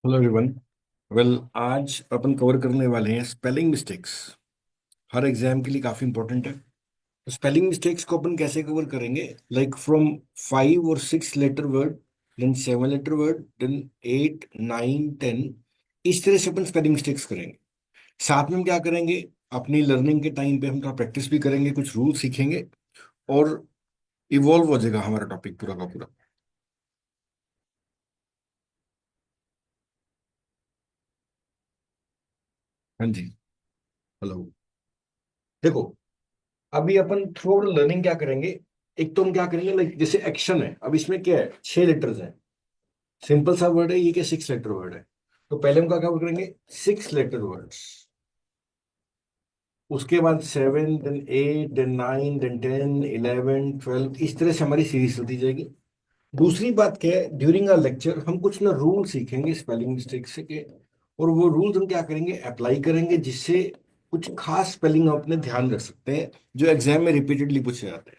Hello everyone. Well, आज अपन cover करने वाले हैं स्पेलिंग मिस्टेक्स। हर एग्जाम के लिए काफी इंपॉर्टेंट है। तो स्पेलिंग मिस्टेक्स को अपन कैसे कवर करेंगे? लाइक फ्रॉम 5 और 6 letter word, then 7 letter word, then 8, 9, 10। इस तरह से अपन स्पेलिंग मिस्टेक्स करेंगे। साथ में हम क्या करेंगे? अपनी लर्निंग के टाइम पे हम थोड़ा प्रैक्टिस भी करेंगे, कुछ रूल सीखेंगे और इवॉल्व हो जाएगा हमारा टॉपिक पूरा का पूरा। हाँ जी। हेलो। देखो, अभी अपन थ्रू लर्निंग क्या करेंगे? एक तो हम क्या करेंगे, लाइक जैसे एक्शन है, अब इसमें क्या है, 6 लेटर्स हैं। सिंपल सा वर्ड है ये, क्या 6 लेटर वर्ड है। तो पहले हम क्या क्या करेंगे? 6 लेटर वर्ड्स। उसके बाद 7, देन 8, देन 9, देन 10, 11, 12, इस तरह से हमारी सीरीज चलती जाएगी। दूसरी बात क्या है, ड्यूरिंग आर लेक्चर हम कुछ ना रूल सीखेंगे स्पेलिंग मिस्टेक से के। और वो रूल्स हम क्या करेंगे, अप्लाई करेंगे, जिससे कुछ खास स्पेलिंग हम अपने ध्यान रख सकते हैं जो एग्जाम में रिपीटेडली पूछे जाते हैं।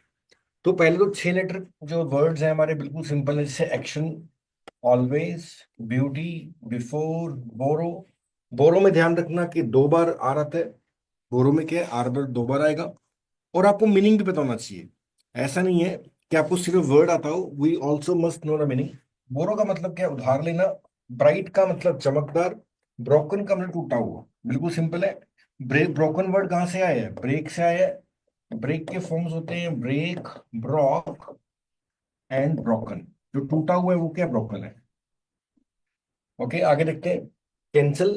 तो पहले तो 6 लेटर जो वर्ड्स हैं हमारे बिल्कुल सिंपल है, जैसे एक्शन, ऑलवेज, ब्यूटी, बिफोर, बोरो। बोरो में ध्यान रखना कि 2 बार आ रहा है। बोरो में क्या है, आर बार 2 बार आएगा। और आपको मीनिंग भी पता होना चाहिए। ऐसा नहीं है कि आपको सिर्फ वर्ड आता हो, we also must know the meaning. Borrow का मतलब क्या है, उधार लेना। ब्राइट का मतलब चमकदार। ब्रोकन का मतलब टूटा हुआ, बिल्कुल सिंपल है। ब्रेक, ब्रोकन वर्ड कहाँ से आया है? ब्रेक से आया है। ब्रेक के फॉर्म्स होते हैं ब्रेक, ब्रॉक एंड ब्रोकन। जो टूटा हुआ है वो क्या, ब्रोकन है। ओके, आगे देखते हैं। Cancel,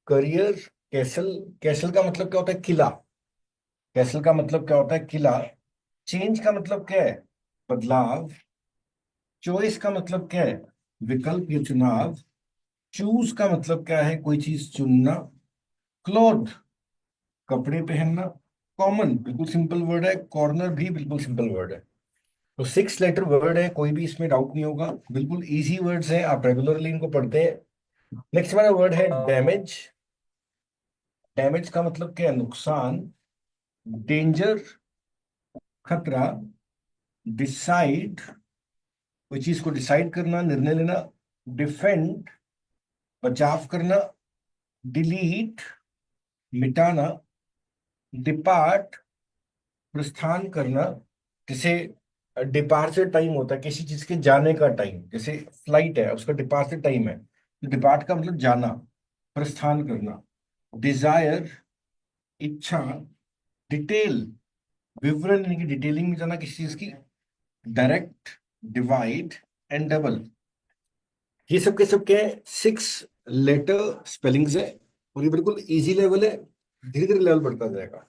career, castle. कैसल का मतलब क्या होता है, किला। कैसल का मतलब क्या होता है, किला। चेंज का मतलब क्या है, बदलाव। चॉइस का मतलब क्या है, विकल्प या चुनाव। चूज का मतलब क्या है, कोई चीज चुनना। क्लोथ, कपड़े पहनना। कॉमन बिल्कुल सिंपल वर्ड है। कॉर्नर भी बिल्कुल सिंपल वर्ड है। तो 6 लेटर वर्ड है, कोई भी इसमें डाउट नहीं होगा, बिल्कुल इजी वर्ड्स हैं, आप रेगुलरली इनको पढ़ते हैं। नेक्स्ट हमारा वर्ड है डैमेज। डैमेज का मतलब क्या है, नुकसान। डेंजर, खतरा। डिसाइड, कोई चीज को डिसाइड करना, निर्णय लेना। डिफेंड, बचाव करना। डिलीट, मिटाना। डिपार्ट, प्रस्थान करना। जैसे डिपार्चर टाइम होता है किसी चीज के जाने का टाइम, जैसे फ्लाइट है उसका डिपार्चर टाइम है, तो डिपार्ट का मतलब जाना, प्रस्थान करना। डिजायर, इच्छा। डिटेल, विवरण यानी कि डिटेलिंग में जाना किसी चीज की। Direct, divide and double. ये सब के सब क्या है, 6 लेटर स्पेलिंग्स है। और ये बिल्कुल इजी लेवल है, धीरे धीरे लेवल बढ़ता जाएगा।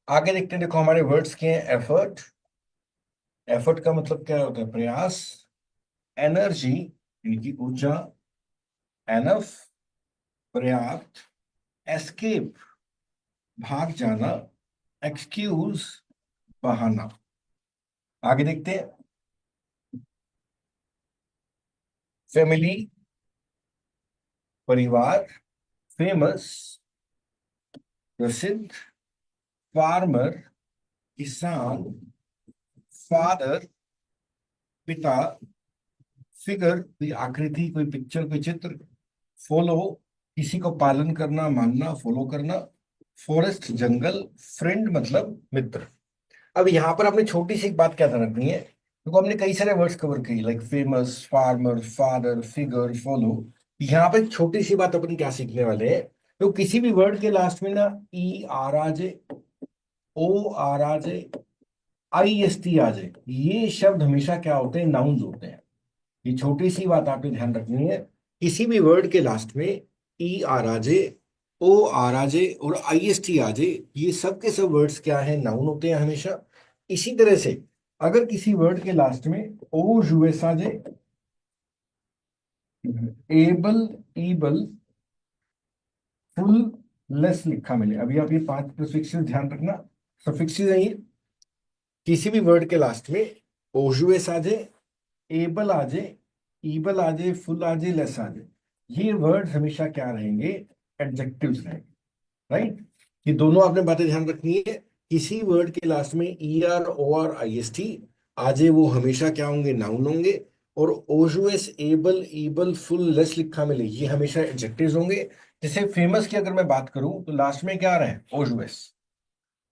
आगे देखते हैं, देखो हमारे वर्ड्स के हैं एफर्ट। एफर्ट का मतलब क्या होता है, प्रयास। एनर्जी यानी कि ऊर्जा। एनफ, पर्याप्त। एस्केप, भाग जाना। एक्सक्यूज, बहाना। आगे देखते हैं। फैमिली, परिवार। फेमस, प्रसिद्ध। फार्मर, किसान। फादर, पिता। फिगर, कोई आकृति, कोई पिक्चर, कोई चित्र। फॉलो, किसी को पालन करना, मानना, फॉलो करना। फॉरेस्ट, जंगल। फ्रेंड मतलब मित्र। अब यहाँ पर आपने छोटी सी एक बात क्या ध्यान रखनी है, क्योंकि हमने कई सारे वर्ड्स कवर किए, like famous, farmer, father, figure, follow. यहाँ पर एक छोटी सी बात अपन क्या सीखने वाले हैं, तो किसी भी वर्ड के लास्ट में ना ई आर आ जाए, ओ आर आ जाए, आई एस टी आ जाए, ये शब्द हमेशा क्या होते हैं, नाउन्स होते हैं। ये छोटी सी बात आपने ध्यान रखनी है। किसी भी वर्ड के लास्ट में ई आर आ जाए, ओ आर आ जाए और आई एस टी आ जाए, ये सब के सब वर्ड्स क्या है, नाउन होते हैं हमेशा। इसी तरह से अगर किसी वर्ड के लास्ट में ओ यूएस आ जाए, एबल, ईबल, फुल, लेस लिखा मिले, अभी आप ये 5 प्रीफिक्सेस ध्यान रखना, सफिक्सेस है ये। किसी भी वर्ड के लास्ट में ओ यूएस आ जाए, एबल आ जाए, ईबल आ जाए, फुल आ जाए, लेस आ जाए, ये वर्ड हमेशा क्या रहेंगे, एडजेक्टिव्स रहेंगे। राइट। ये दोनों आपने बातें ध्यान रखनी है। किसी वर्ड के लास्ट में E R, O R, I S T आ जाए, वो हमेशा क्या होंगे, नाउन होंगे। और ous, able, ible, ful, less लिखा मिले, ये हमेशा एडजेक्टिव्स होंगे। जैसे फेमस की अगर मैं बात करूं तो लास्ट में क्या आ रहा है, ओजुएस।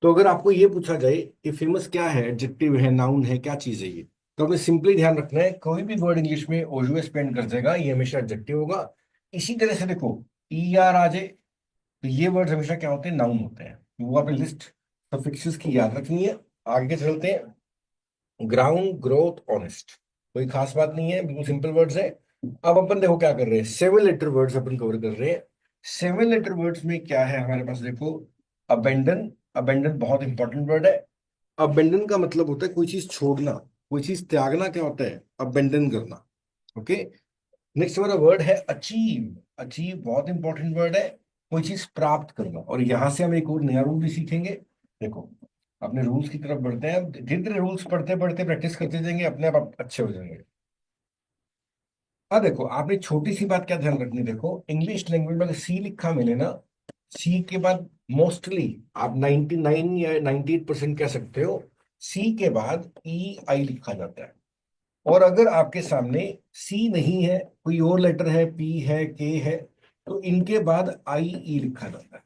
तो अगर आपको ये पूछा जाए कि फेमस क्या है, एडजेक्टिव है, नाउन है, क्या चीज है ये, तो हमें सिंपली ध्यान रखना है कोई भी वर्ड इंग्लिश में ओजुएस पेंड कर जाएगा, ये हमेशा एडजेक्टिव होगा। इसी तरह से देखो, ई आर आ जाए तो ये वर्ड हमेशा क्या होते हैं, नाउन होते हैं। वो आपने लिस्ट सफिक्सेस की याद रखनी है। आगे चलते हैं। ग्राउंड, ग्रोथ, ऑनेस्ट, कोई खास बात नहीं है, बिल्कुल सिंपल वर्ड्स है। अब अपन देखो क्या कर रहे हैं, सेवन लेटर वर्ड्स अपन कवर कर रहे हैं। सेवन लेटर वर्ड्स में क्या है हमारे पास, देखो, अबेंडन। अबेंडन बहुत इंपॉर्टेंट वर्ड है। अबेंडन का मतलब होता है कोई चीज छोड़ना, कोई चीज त्यागना, क्या होता है, अबेंडन करना। ओके। नेक्स्ट हमारा वर्ड है अचीव। अचीव बहुत इंपॉर्टेंट वर्ड है, कोई चीज प्राप्त करना। और यहां से हम एक और नया रूल भी सीखेंगे। देखो, अपने रूल्स की तरफ बढ़ते हैं, धीरे धीरे रूल्स पढ़ते पढ़ते प्रैक्टिस करते जाएंगे, अपने आप अच्छे हो जाएंगे। अब देखो, आपने छोटी सी बात क्या ध्यान रखनी, देखो इंग्लिश लैंग्वेज में अगर सी लिखा मिले ना, सी के बाद मोस्टली आप 99 या 98% कह सकते हो, सी के बाद ई आई लिखा जाता है। और अगर आपके सामने सी नहीं है, कोई और लेटर है, पी है, के है, तो इनके बाद आई ई लिखा जाता है।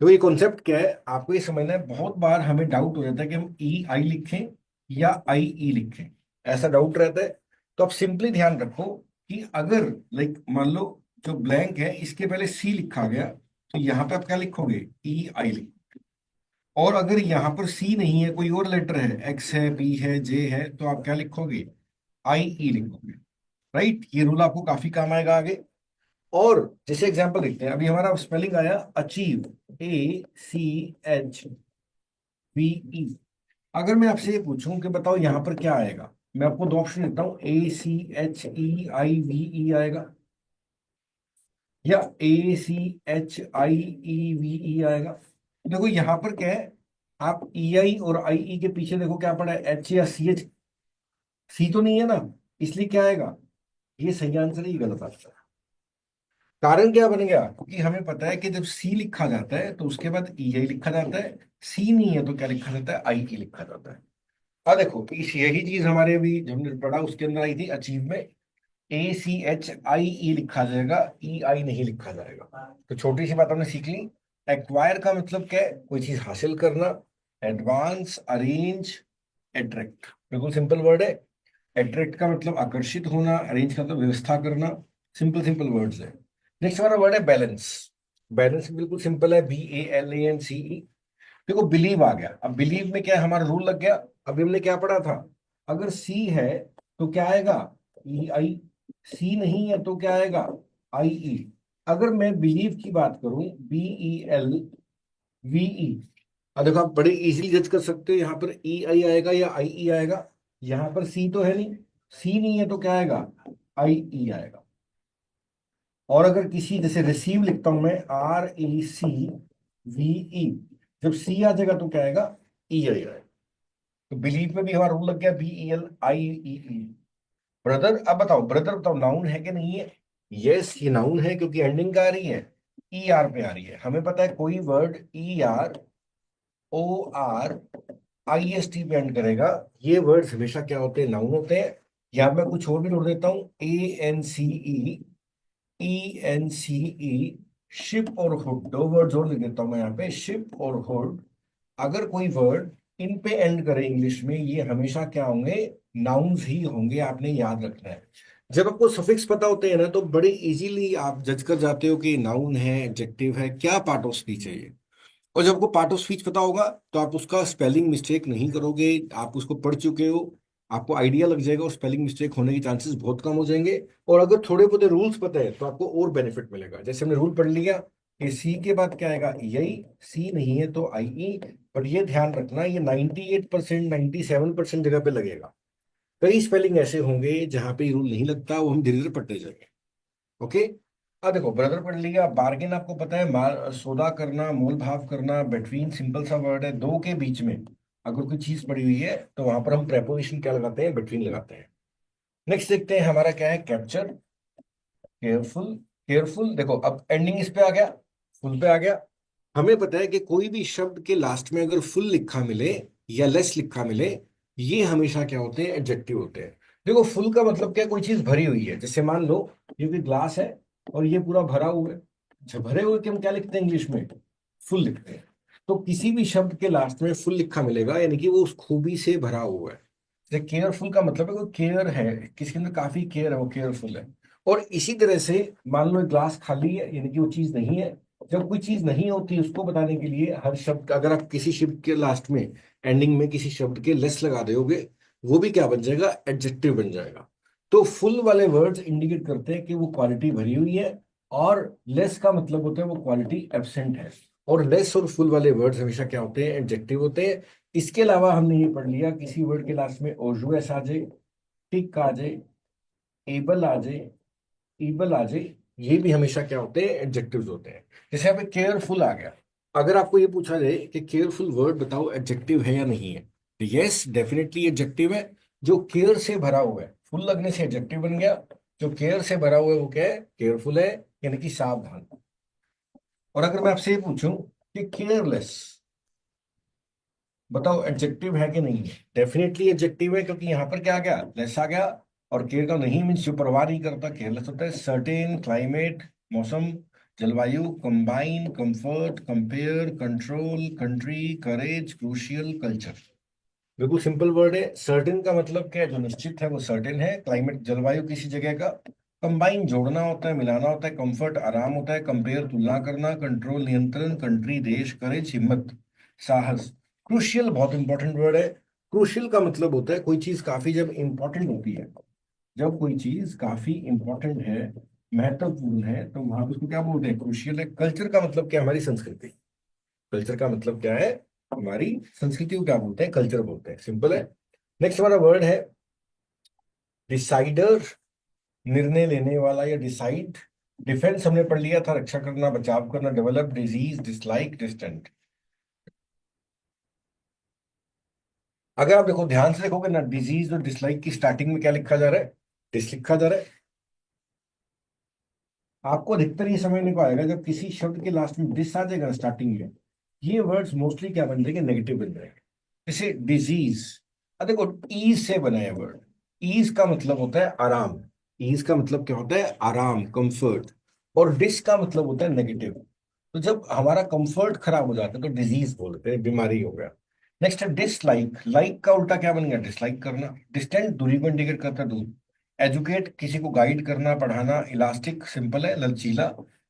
तो ये कॉन्सेप्ट क्या है, आपको ये समझना है। बहुत बार हमें डाउट हो जाता है कि हम ई आई लिखें या आई ई लिखें, ऐसा डाउट रहता है। तो आप सिंपली ध्यान रखो कि अगर लाइक मान लो जो ब्लैंक है इसके पहले सी लिखा गया, तो यहाँ पे आप क्या लिखोगे, ई आई लिखोगे। और अगर यहाँ पर सी नहीं है, कोई और लेटर है, एक्स है, बी है, जे है, तो आप क्या लिखोगे, आई ई लिखोगे। राइट, ये रूल आपको काफी काम आएगा आगे। और जैसे एग्जांपल देखते हैं, अभी हमारा स्पेलिंग आया अचीव, ACHVE। अगर मैं आपसे ये पूछूं कि बताओ यहां पर क्या आएगा, मैं आपको दो ऑप्शन देता हूं, ACHEIVE आएगा या ACHIEVE आएगा। देखो यहां पर क्या है, आप ई आई और आई ई के पीछे देखो क्या पड़ा है, एच या सी एच, सी तो नहीं है ना, इसलिए क्या आएगा, ये सही आंसर है, ये गलत आंसर है। कारण क्या बन गया, क्योंकि हमें पता है कि जब सी लिखा जाता है तो उसके बाद ई आई लिखा जाता है, सी नहीं है तो क्या लिखा जाता है, आई ई लिखा जाता है। अब देखो, इस यही चीज हमारे अभी जो हमने पढ़ा उसके अंदर आई थी, अचीव में ACHIE लिखा जाएगा, ई आई नहीं लिखा जाएगा। तो छोटी सी बात हमने सीख ली। एक्वायर का मतलब क्या है, कोई चीज हासिल करना। एडवांस, अरेंज, एट्रैक्ट, बिल्कुल सिंपल वर्ड है। एट्रैक्ट का मतलब आकर्षित होना, अरेंज का मतलब व्यवस्था करना। सिंपल सिंपल वर्ड्स है। नेक्स्ट हमारा वर्ड है बैलेंस। बैलेंस बिल्कुल सिंपल है, BALANCE। देखो बिलीव आ गया, अब बिलीव में क्या है, हमारा रूल लग गया। अभी हमने क्या पढ़ा था, अगर सी है तो क्या आएगा, ई आई। सी नहीं है तो क्या आएगा, आई ई। अगर मैं बिलीव की बात करूं, BELVE, अब देखो आप बड़े इजीली जज कर सकते हो, यहाँ पर ई आई आएगा या आई ई आएगा। यहाँ पर सी तो है नहीं, सी नहीं है तो क्या आएगा, आई ई आएगा। और अगर किसी, जैसे रिसीव लिखता हूं मैं, RECVE, जब सी आ जाएगा तो क्या आएगा, ई आई आएगा। तो बिलीव में भी हमारा रूल लग गया, BELIEE। ब्रदर, अब बताओ, ब्रदर बताओ नाउन है कि नहीं है। यस, ये नाउन है, क्योंकि एंडिंग का आ रही है, ई आर पे आ रही है। हमें पता है कोई वर्ड ERORIST पे एंड करेगा, ये वर्ड्स हमेशा क्या होते हैं, नाउन होते हैं। या मैं कुछ और भी जोड़ देता हूँ, ANCE, शिप और हुड, दो वर्ड जोड़ देता हूं मैं यहाँ पे, शिप और हुड। अगर कोई वर्ड इन पे एंड करे इंग्लिश में, ये हमेशा क्या होंगे, नाउन्स ही होंगे, आपने याद रखना है। जब आपको सफिक्स पता होते हैं ना, तो बड़े इजीली आप जज कर जाते हो कि नाउन है, एडजेक्टिव है, क्या पार्ट ऑफ स्पीच है ये। और जब आपको पार्ट ऑफ स्पीच पता होगा तो आप उसका स्पेलिंग मिस्टेक नहीं करोगे, आप उसको पढ़ चुके हो, आपको आइडिया लग जाएगा और स्पेलिंग मिस्टेक होने के चांसेस बहुत कम हो जाएंगे। और अगर थोड़े बहुत रूल्स पता है तो आपको और बेनिफिट मिलेगा। जैसे हमने रूल पढ़ लिया कि सी के बाद क्या आएगा, यही, सी नहीं है तो आई ई। बट ये ध्यान रखना, ये 98%, 97% जगह पे लगेगा। कई स्पेलिंग ऐसे होंगे जहां पे रूल नहीं लगता, वो हम धीरे धीरे पढ़ते जाएंगे। ओके। अब देखो, ब्रदर पढ़ लिया। बार्गेन आपको पता है, माल सौदा करना, मोल भाव करना, बिटवीन सिंपल सा वर्ड है, दो के बीच में अगर कोई चीज पड़ी हुई है तो वहां पर हम प्रेपोजिशन क्या लगाते हैं, बिटवीन लगाते हैं। नेक्स्ट देखते हैं हमारा क्या है, कैप्चर, केयरफुल। केयरफुल, देखो अब एंडिंग इस पे आ गया, फुल पे आ गया। हमें पता है कि कोई भी शब्द के लास्ट में अगर फुल लिखा मिले या लेस लिखा मिले, ये हमेशा क्या होते हैं, एडजेक्टिव होते हैं। देखो फुल का मतलब क्या है, कोई चीज भरी हुई है। जैसे मान लो ये कोई ग्लास है और ये पूरा भरा हुआ है। अच्छा, भरे हुए के हम क्या लिखते हैं इंग्लिश में? फुल लिखते हैं। तो किसी भी शब्द के लास्ट में फुल लिखा मिलेगा, यानी कि वो उस खूबी से भरा हुआ है। जैसे केयरफुल का मतलब है कोई केयर है, किसी के अंदर काफी केयर है, वो केयरफुल है। और इसी तरह से मान लो एक ग्लास खाली है, यानी कि वो चीज नहीं है। जब कोई चीज नहीं होती उसको बताने के लिए हर शब्द, अगर आप किसी शब्द के लास्ट में, एंडिंग में किसी शब्द के लेस लगा दोगे, वो भी क्या बन जाएगा? एडजेक्टिव बन जाएगा। तो फुल वाले वर्ड्स इंडिकेट करते हैं कि वो क्वालिटी भरी हुई है, और लेस का मतलब होता है वो क्वालिटी एब्सेंट है। और लेस और फुल वाले वर्ड्स हमेशा क्या होते हैं? एडजेक्टिव होते हैं। इसके अलावा हमने ये पढ़ लिया, किसी वर्ड के लास्ट में ओजूएस आ जाए, टिक आ जाए, एबल आ जाए, ईबल आ जाए, ये भी हमेशा क्या होते हैं? एडजेक्टिव्स होते हैं। जैसे यहाँ पे केयरफुल आ गया। अगर आपको ये पूछा जाए कि केयरफुल वर्ड बताओ एडजेक्टिव है या नहीं है, तो यस डेफिनेटली एडजेक्टिव है। जो केयर से भरा हुआ है, फुल लगने से एडजेक्टिव बन गया। जो केयर से भरा हुआ है वो क्या है? केयरफुल है, यानी कि सावधान। और अगर मैं आपसे ये पूछूं कि केयरलेस बताओ एडजेक्टिव है कि नहीं है, डेफिनेटली एडजेक्टिव है, क्योंकि यहाँ पर क्या आ गया? लेस आ गया। और केयर का नहीं मीन्स जो परवाह नहीं करता, केयरलेस होता है। सर्टेन, क्लाइमेट, मौसम, जलवायु, combine, comfort, compare, control, country, courage, crucial, culture. बिल्कुल सिंपल वर्ड है। सर्टेन का मतलब क्या है? जो निश्चित है वो सर्टेन है। क्लाइमेट, जलवायु किसी जगह का। कंबाइन जोड़ना होता है, मिलाना होता है। कंफर्ट आराम होता है। कंपेयर तुलना करना। कंट्रोल नियंत्रण। कंट्री देश। करेज हिम्मत, साहस। क्रूशियल बहुत इंपॉर्टेंट वर्ड है। क्रूशियल का मतलब होता है कोई चीज काफी जब इंपॉर्टेंट होती है, जब कोई चीज काफी इंपॉर्टेंट है, महत्वपूर्ण है, तो वहां पे उसको क्या बोलते हैं? क्रूशियल है। कल्चर का मतलब क्या है? हमारी संस्कृति। कल्चर का मतलब क्या है? हमारी संस्कृति को क्या बोलते हैं? कल्चर बोलते हैं। सिंपल है। नेक्स्ट हमारा वर्ड है डिसाइडर, निर्णय लेने वाला या डिसाइड। डिफेंस हमने पढ़ लिया था, रक्षा करना, बचाव करना। Develop, disease, dislike, distant. अगर आप देखो ध्यान से देखोगे ना, डिजीज और डिसलाइक की स्टार्टिंग में क्या लिखा जा रहा है? डिस लिखा जा रहा है। आपको अधिकतर ये समझने को आएगा जब किसी शब्द के लास्ट में डिस आ जाएगा स्टार्टिंग में, ये वर्ड्स मोस्टली क्या बन जाएंगे? नेगेटिव बन जाएंगे। जैसे डिजीज, अब देखो ईज से बना है वर्ड। ईज का मतलब होता है आराम। ईज का मतलब क्या होता है? आराम, कंफर्ट। और डिस का मतलब होता है नेगेटिव। तो जब हमारा कंफर्ट खराब हो जाता है तो डिजीज बोलते हैं, बीमारी हो गया। नेक्स्ट है डिसलाइक। लाइक का उल्टा क्या बन गया? डिसलाइक करना। डिस्टेंट, दूरी को इंडिकेट करता है, दूर। एजुकेट, किसी को गाइड करना, पढ़ाना। इलास्टिक, सिंपल है, लचीला।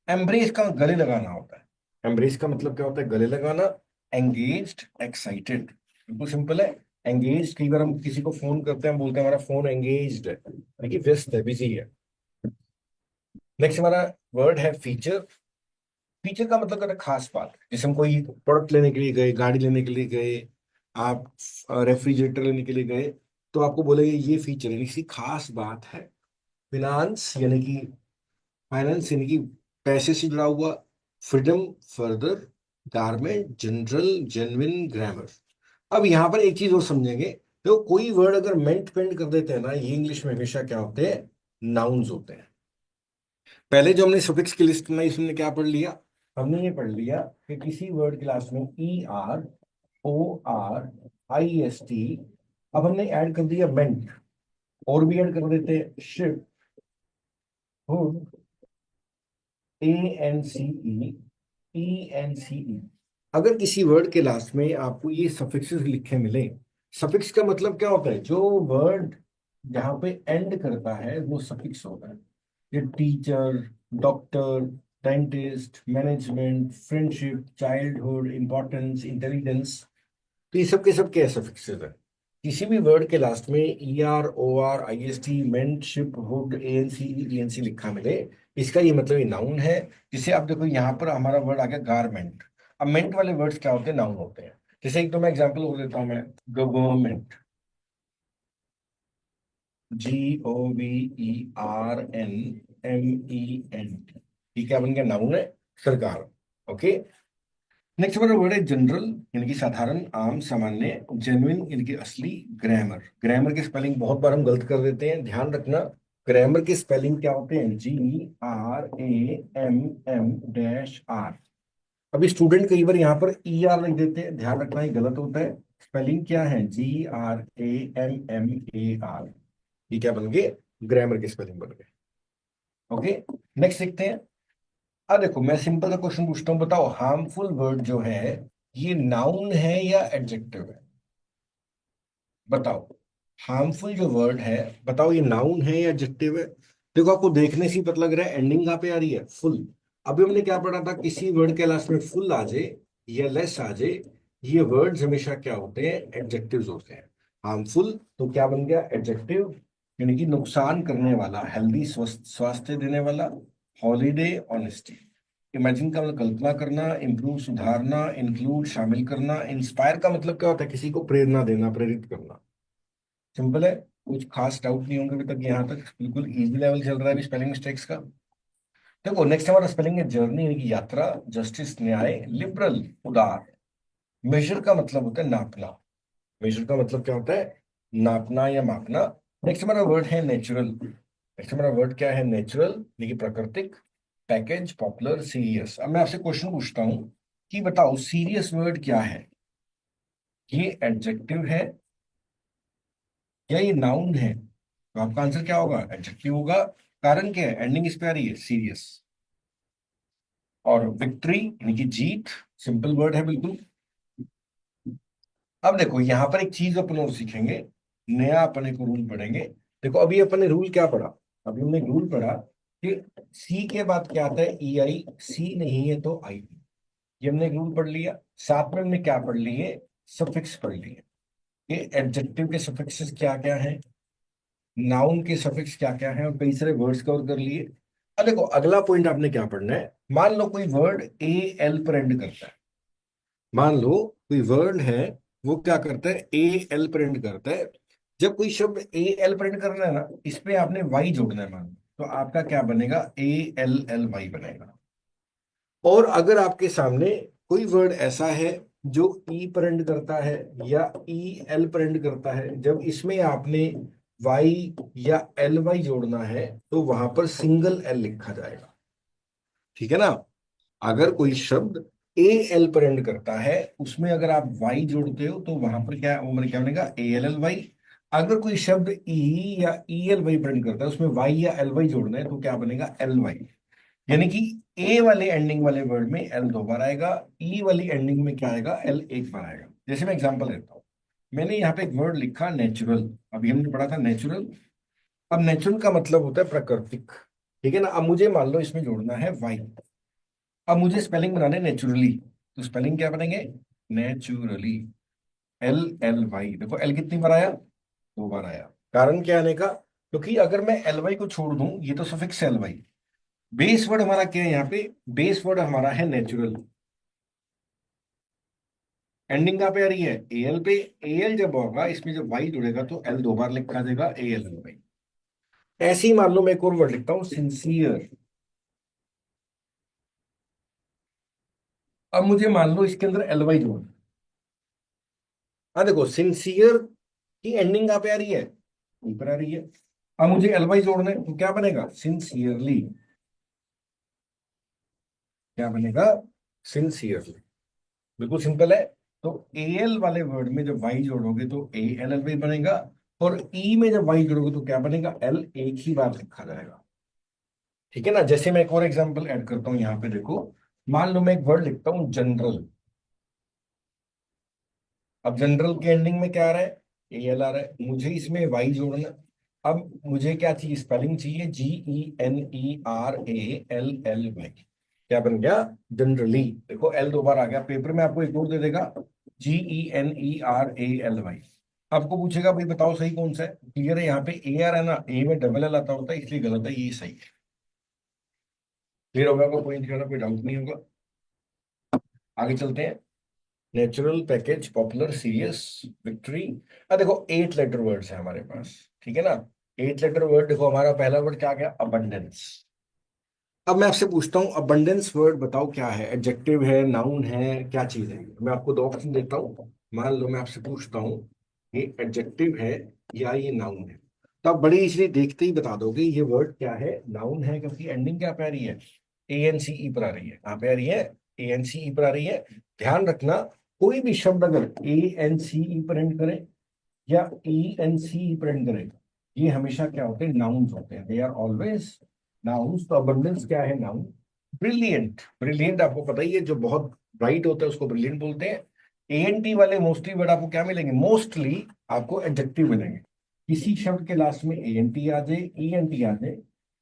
एम्ब्रेस का गले लगाना होता है। एम्ब्रेस का मतलब क्या होता है? गले लगाना। एंगेज्ड, एक्साइटेड, बिल्कुल सिंपल है। एंगेज, कई बार हम किसी को फोन करते हैं, हम बोलते हैं हमारा फोन एंगेज्ड है, देखिए व्यस्त है, बिजी है। नेक्स्ट हमारा वर्ड है फीचर। फीचर का मतलब होता है खास बात। जैसे हम कोई प्रोडक्ट लेने के लिए गए, गाड़ी लेने के लिए गए, आप रेफ्रिजरेटर लेने के लिए गए, तो आपको बोलेंगे ये फीचर है, किसी खास बात है। फिनांस यानी कि, फाइनेंस यानी कि पैसे से जुड़ा हुआ। Freedom, further, garment, general, genuine, grammar. अब यहाँ पर एक चीज और समझेंगे। तो कोई वर्ड अगर मेंट पेंट कर देते हैं ना, ये इंग्लिश में हमेशा क्या होते हैं? नाउन्स होते हैं। पहले जो हमने सफिक्स की लिस्ट बनाई उसमें क्या पढ़ लिया? हमने ये पढ़ लिया कि किसी वर्ड क्लास में E R, O R, I S T. अब हमने ऐड कर दिया मेंट। और भी ऐड कर देते हैं, ship, hood, A N C E, N C ई। अगर किसी वर्ड के लास्ट में आपको ये सफिक्सेस लिखे मिले, सफिक्स का मतलब क्या होता है? जो वर्ड जहाँ पे एंड करता है वो सफिक्स होता है। ये teacher, doctor, dentist, management, friendship, childhood, importance, intelligence. तो ये सब के सब क्या सफिक्सेस है? किसी भी वर्ड के लास्ट में E R, O R, I S T, ment, ship, hood, A N C, E N C लिखा मिले, इसका ये मतलब ये नाउन है। जिसे आप देखो यहाँ पर हमारा वर्ड आ गया गारमेंट। अब मेंट वाले वर्ड्स क्या होते हैं? नाउन होते हैं। जैसे एक तो मैं एग्जांपल हो देता हूँ मैं, government, G O V E R N M E N T. ठीक है, बन गया नाउन है, सरकार। ओके। नेक्स्ट हमारा वर्ड है जनरल, यानी कि साधारण, आम, सामान्य। जेन्युइन यानी कि असली। ग्रामर, ग्रामर की स्पेलिंग बहुत बार हम गलत कर देते हैं, ध्यान रखना। ग्रामर की स्पेलिंग क्या होते हैं? G R A M M dash R. अभी स्टूडेंट कई बार यहाँ पर ई आर लिख देते हैं, ध्यान रखना ये गलत होता है। स्पेलिंग क्या है? G R A M M A R. ये क्या बन गए, ग्रामर के स्पेलिंग बन गए। ओके, नेक्स्ट देखते हैं। देखो मैं सिंपल सा क्वेश्चन पूछता हूँ, बताओ हार्मफुल वर्ड जो है ये नाउन है या एडजेक्टिव है? बताओ, हार्मफुल जो वर्ड है, बताओ ये नाउन है या एडजेक्टिव है? देखो आपको देखने से ही पता लग रहा है, एंडिंग कहाँ पे आ रही है, फुल। अभी हमने क्या पढ़ा था, किसी वर्ड के लास्ट में फुल आ जाए या लेस आ जाए, ये वर्ड्स हमेशा क्या होते हैं, एडजेक्टिव्स होते हैं। हार्मफुल तो क्या बन गया, एडजेक्टिव, यानी कि नुकसान करने वाला, हेल्दी स्वास्थ्य देने वाला। Holiday, honesty. इमेजिन का मतलब कल्पना करना, इम्प्रूव सुधारना, इंक्लूड शामिल करना। इंस्पायर का मतलब क्या होता है, किसी को प्रेरणा देना, प्रेरित करना। सिंपल है, कुछ खास डाउट नहीं होंगे अभी तक, यहाँ तक बिल्कुल इजी लेवल चल रहा है अभी स्पेलिंग मिस्टेक्स का। देखो नेक्स्ट हमारा स्पेलिंग है जर्नी, यानी कि यात्रा। जस्टिस, न्याय। लिबरल, उदार। मेजर का मतलब होता है नापना। मेजर का मतलब क्या होता है, नापना या मापना। नेक्स्ट हमारा वर्ड है नेचुरल। नेक्स्ट हमारा वर्ड क्या है, नेचुरल, यानी कि प्राकृतिक। Package, popular, serious. अब मैं आपसे क्वेश्चन पूछता हूँ कि बताओ सीरियस वर्ड क्या है, ये एडजेक्टिव है या ये नाउन है? तो आपका आंसर क्या होगा, एडजेक्टिव होगा। कारण क्या है, एंडिंग इस पे आ रही है, सीरियस। और विक्ट्री यानी कि जीत, सिंपल वर्ड है बिल्कुल। अब देखो यहाँ पर एक चीज अपन और सीखेंगे, नया अपन एक रूल पढ़ेंगे। देखो अभी अपन ने रूल क्या पढ़ा, अभी हमने रूल पढ़ा कि सी के बाद क्या आता है, ई आई। सी नहीं है तो आई। ये हमने एक रूल पढ़ लिया। साथ में हमने क्या पढ़ लिए, सफिक्स पढ़ लिए। ये एडजेक्टिव के सफिक्सेस क्या क्या है, नाउन के सफिक्स क्या क्या है, और कई सारे वर्ड्स कवर कर लिए। अब देखो अगला पॉइंट आपने क्या पढ़ना है, मान लो कोई वर्ड ए एल पर एंड करता है। मान लो कोई वर्ड है, वो क्या करता है, ए एल पर एंड करता है। जब कोई शब्द ए एल पर एंड करना है ना, इस पे आपने वाई जोड़ना है मान लो, तो आपका क्या बनेगा, ए एल एल वाई बनेगा। और अगर आपके सामने कोई वर्ड ऐसा है जो ई पर एंड करता है या ई एल पर एंड करता है, जब इसमें आपने वाई या एल वाई जोड़ना है, तो वहां पर सिंगल एल लिखा जाएगा। ठीक है ना? अगर कोई शब्द ए एल पर एंड करता है, उसमें अगर आप वाई जोड़ते हो तो वहां पर क्या, वो मतलब क्या बनेगा, ए एल एल वाई। अगर कोई शब्द ई या ई एल वाई पर एंड करता है, उसमें वाई या एल वाई जोड़ना है, तो क्या बनेगा, एल वाई। यानी कि ए वाले एंडिंग वाले वर्ड में एल दो बार आएगा, ई वाली एंडिंग में क्या आएगा, एल एक बार आएगा। जैसे मैं एग्जांपल देता हूँ, मैंने यहाँ पे एक वर्ड लिखा नेचुरल। अभी हमने पढ़ा था नेचुरल। अब नेचुरल का मतलब होता है प्राकृतिक। ठीक है ना? अब मुझे मान लो इसमें जोड़ना है वाई। अब मुझे स्पेलिंग बनाने नेचुरली, तो स्पेलिंग क्या बनेंगे, नेचुरली। L L Y. देखो एल कितनी बार आया, दो बार आया। कारण क्या आने का, क्योंकि अगर मैं एल वाई को छोड़ दूं, ये तो suffix L Y. Base word हमारा क्या है यहाँ पे, बेस वर्ड हमारा है नेचुरल। एंडिंग कहाँ पे आ रही है, एल पे। एल जब होगा, इसमें जब वाई जुड़ेगा तो एल दो बार लिखा जाएगा, ए एल एल वाई। ऐसे ही मान लो मैं एक और वर्ड लिखता हूँ, सिंसियर। अब मुझे मान लो इसके अंदर एल वाई जोड़ना। देखो सिंसियर की एंडिंग कहाँ पे आ रही है, ऊपर आ रही है। अब मुझे एल वाई जोड़ना है, तो क्या बनेगा, सिंसियरली। क्या बनेगा, सिंसियरली। बिल्कुल सिंपल है। तो ए एल वाले वर्ड में जब वाई जोड़ोगे तो ए एल एल वाई बनेगा। और ई में जब वाई जोड़ोगे तो क्या बनेगा, एल एक ही बार लिखा जाएगा। ठीक है ना? जैसे मैं एक और एग्जांपल ऐड करता हूं यहाँ पे, देखो मान लो मैं एक वर्ड लिखता हूँ जनरल। अब जनरल के एंडिंग में क्या आ रहा है, ए एल आ रहा है, मुझे इसमें वाई जोड़ना। अब मुझे क्या चाहिए, स्पेलिंग चाहिए, G E N E R A L L Y. क्या बन गया, जनरली। देखो एल दो बार आ गया, पेपर में आपको एक और दे देगा, G E N E R A L Y. आपको पूछेगा भाई बताओ सही कौन सा है, क्लियर है, यहाँ पे ए आर है ना, ए में डबल एल आता होता है, इसलिए गलत है, ये सही है। क्लियर होगा, कोई पॉइंट का कोई डाउट नहीं होगा। आगे चलते हैं। Natural, package, popular, serious, victory. देखो 8 लेटर वर्ड्स है हमारे पास। ठीक है ना? 8 लेटर वर्ड। देखो हमारा पहला वर्ड क्या आ गया, अबंडेंस। अब मैं आपसे पूछता हूँ, अबंडेंस वर्ड बताओ क्या है, एडजेक्टिव है, नाउन है, क्या चीज है? मैं आपको दो ऑप्शन देता हूँ। मान लो मैं आपसे पूछता हूँ, ये एडजेक्टिव है या ये नाउन है? तो आप बड़ी इजीली देखते ही बता दोगे ये वर्ड क्या है, नाउन है, क्योंकि एंडिंग क्या पे आ रही है, ए एन सी ई पर आ रही है। कहाँ पे आ रही है, ए एन सी ई पर आ रही है। ध्यान रखना, कोई भी शब्द अगर ए एन सी ई पर एंड करे या ई एन सी ई पर एंड करे, ये हमेशा क्या होते हैं, नाउन्स होते हैं, दे आर ऑलवेज नाउन्स। तो अबंडेंस क्या है, नाउन। ब्रिलियंट, ब्रिलियंट आपको पता ही है, जो बहुत ब्राइट होता है उसको ब्रिलियंट बोलते हैं। एएनटी वाले मोस्टली वर्ड आपको क्या मिलेंगे, मोस्टली आपको एडजेक्टिव मिलेंगे। किसी शब्द के लास्ट में एएनटी आ जाए, ईएनटी आ जाए,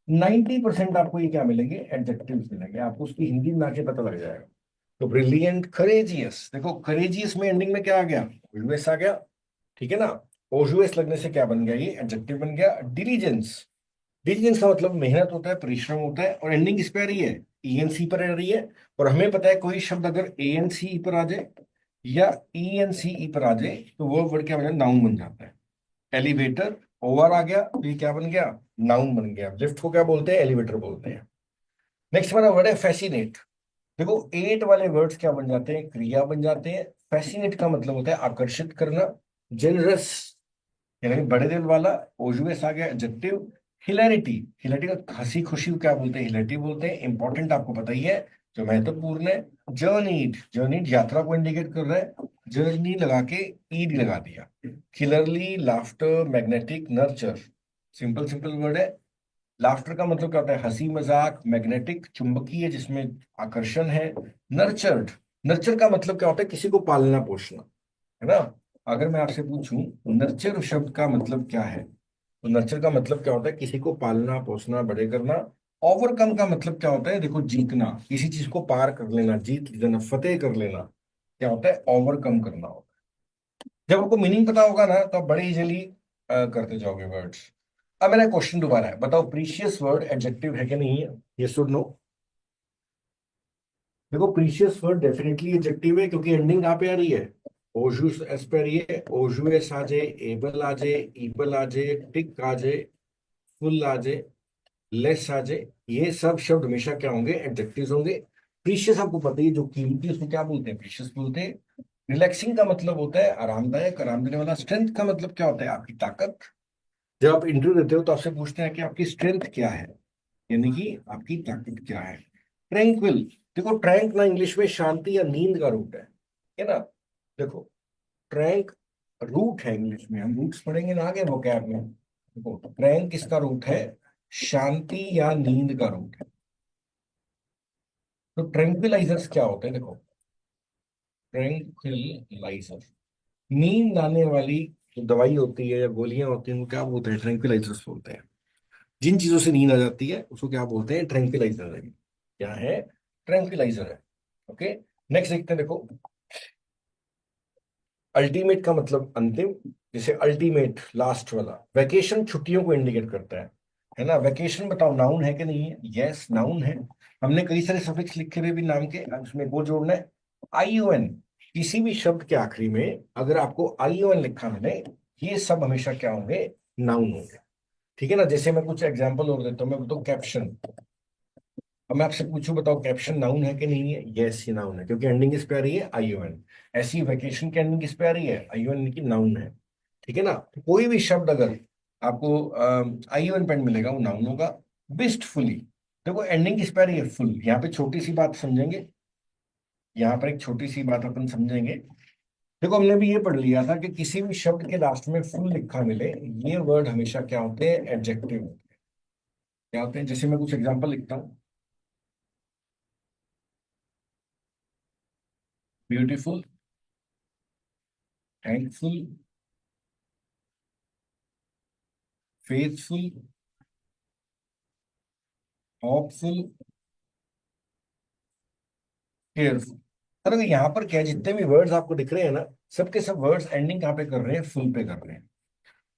90% आपको ये क्या मिलेंगे, एडजेक्टिव मिलेंगे। आपको उसकी हिंदी में आके पता लग जाएगा। तो ब्रिलियंट, करेजियस, देखो करेजियस में एंडिंग में क्या आ गया, यूएस आ गया, ठीक है ना। ओजुएस लगने से क्या बन गया, ये एडजेक्टिव बन गया। डिलीजेंस, डिलीजेंस का मतलब मेहनत होता है, परिश्रम होता है, और एंडिंग किस पे आ रही है, ईएनसी पर आ रही है। और हमें पता है कोई शब्द अगर एएनसी पर आ जाए या ईएनसी पर आ जाए तो वो वर्ड क्या बन जाए, नाउन बन जाता है। एलिवेटर, ओवर आ गया तो ये क्या बन गया, नाउन बन गया। लिफ्ट को क्या बोलते हैं, एलिवेटर बोलते हैं। नेक्स्ट हमारा वर्ड है फैसिनेट। देखो एट वाले वर्ड्स क्या बन जाते हैं, क्रिया बन जाते हैं। फैसिनेट का मतलब होता है आकर्षित करना। जेनरस यानी कि बड़े दिल वाला। ओजुएस आ गया एडजेक्टिव। हिलैरिटी, हिलैरिटी का हंसी खुशी को क्या बोलते हैं, हिलैरिटी बोलते हैं। इंपॉर्टेंट आपको पता ही है, जो महत्वपूर्ण है। जर्नीड, जर्नीड यात्रा को इंडिकेट कर रहा है, जर्नी लगा के ईड लगा दिया। Clearly, laughter, magnetic, nurture, simple simple word है। लाफ्टर का मतलब क्या होता है, हंसी मजाक। मैग्नेटिक, चुंबकीय जिसमें आकर्षण है। नर्चर्ड, नर्चर का मतलब क्या होता है, किसी को पालना पोषना, है ना। अगर मैं आपसे पूछूं नर्चर शब्द का मतलब क्या है, तो नर्चर का मतलब क्या होता है, किसी को पालना पोसना, बड़े करना। ओवरकम का मतलब क्या होता है, देखो जीतना, किसी चीज को पार कर लेना, जीत लेना, फतेह कर लेना, क्या होता है, ओवरकम करना होता है। जब आपको मीनिंग पता होगा ना तो आप बड़े इजीली करते जाओगे वर्ड्स। अब मेरा क्वेश्चन दोबारा है, बताओ प्रीशियस वर्ड एडजेक्टिव है कि नहीं है, ये सुन लो। देखो प्रीशियस वर्ड डेफिनेटली एडजेक्टिव है, क्योंकि एंडिंग कहाँ पे आ रही है, ओजूस एस पे आ रही है। ओजूएस आ जाए, एबल आ जाए, ईबल आ जाए, टिक आ जाए, फुल आ जाए, लेस आ जाए, ये सब शब्द हमेशा क्या होंगे, एडजेक्टिव्स होंगे। प्रीशियस आपको पता ही है, जो कीमती उसको क्या बोलते हैं, प्रीशियस बोलते हैं। रिलैक्सिंग का मतलब होता है आरामदायक, आराम देने वाला। स्ट्रेंथ का मतलब क्या होता है, आपकी ताकत। जब आप इंटरव्यू देते हो तो आपसे पूछते हैं कि आपकी स्ट्रेंथ क्या है, यानी कि आपकी ताकत क्या है। ट्रैंक्विल, देखो ट्रैंक ना इंग्लिश में शांति या नींद का रूट है ना। देखो ट्रैंक रूट है, इंग्लिश में हम रूट्स पढ़ेंगे ना आगे वोकैब में। देखो ट्रैंक किसका रूट है, शांति या नींद का रूट है। तो ट्रैंक्विलाइजर्स क्या होते हैं, देखो ट्रैंक्विलाइजर, नींद आने वाली जो दवाई होती है या गोलियां होती हैं, वो क्या बोलते हैं, ट्रैंक्विलाइजर्स बोलते हैं। जिन चीजों से नींद आ जाती है उसको क्या बोलते हैं, ट्रैंक्विलाइजर है। क्या है, ट्रैंक्विलाइजर है। ओके, नेक्स्ट देखते हैं। देखो अल्टीमेट का मतलब अंतिम, जैसे अल्टीमेट लास्ट वाला। वैकेशन छुट्टियों को इंडिकेट करता है ना। वैकेशन बताओ नाउन है कि नहीं है, यस नाउन है। हमने कई सारे सफिक्स लिखे हुए भी नाम के, अब उसमें वो जोड़ना है। आईओएन, किसी भी शब्द के आखिरी में अगर आपको आईओएन लिखा मिले, ये सब हमेशा क्या होंगे, नाउन होंगे। ठीक है ना। जैसे मैं कुछ एग्जांपल और देता हूँ, मैं बताऊँ कैप्शन। अब मैं आपसे पूछूं, बताओ कैप्शन नाउन है कि नहीं है, यस ये नाउन है, क्योंकि एंडिंग किस पे आ रही है, आईओएन। ऐसी वैकेशन की एंडिंग किस पे आ रही है, आईओएन की, नाउन है। ठीक है ना। तो कोई भी शब्द अगर आपको आईओएन पेंड मिलेगा वो नाउन होगा। बिस्टफुली, देखो एंडिंग किस पे आ रही है, फुल। यहाँ पे छोटी सी बात समझेंगे, यहाँ पर एक छोटी सी बात अपन समझेंगे। देखो हमने भी ये पढ़ लिया था कि किसी भी शब्द के लास्ट में फुल लिखा मिले, ये वर्ड हमेशा क्या होते हैं, एडजेक्टिव होते हैं। क्या होते हैं, जैसे मैं कुछ एग्जांपल लिखता हूँ। Beautiful, thankful, faithful, hopeful, careful. तो देखो यहाँ पर क्या है, जितने भी वर्ड्स आपको दिख रहे हैं ना, सबके सब वर्ड्स एंडिंग कहाँ पे कर रहे हैं, फुल पे कर रहे हैं।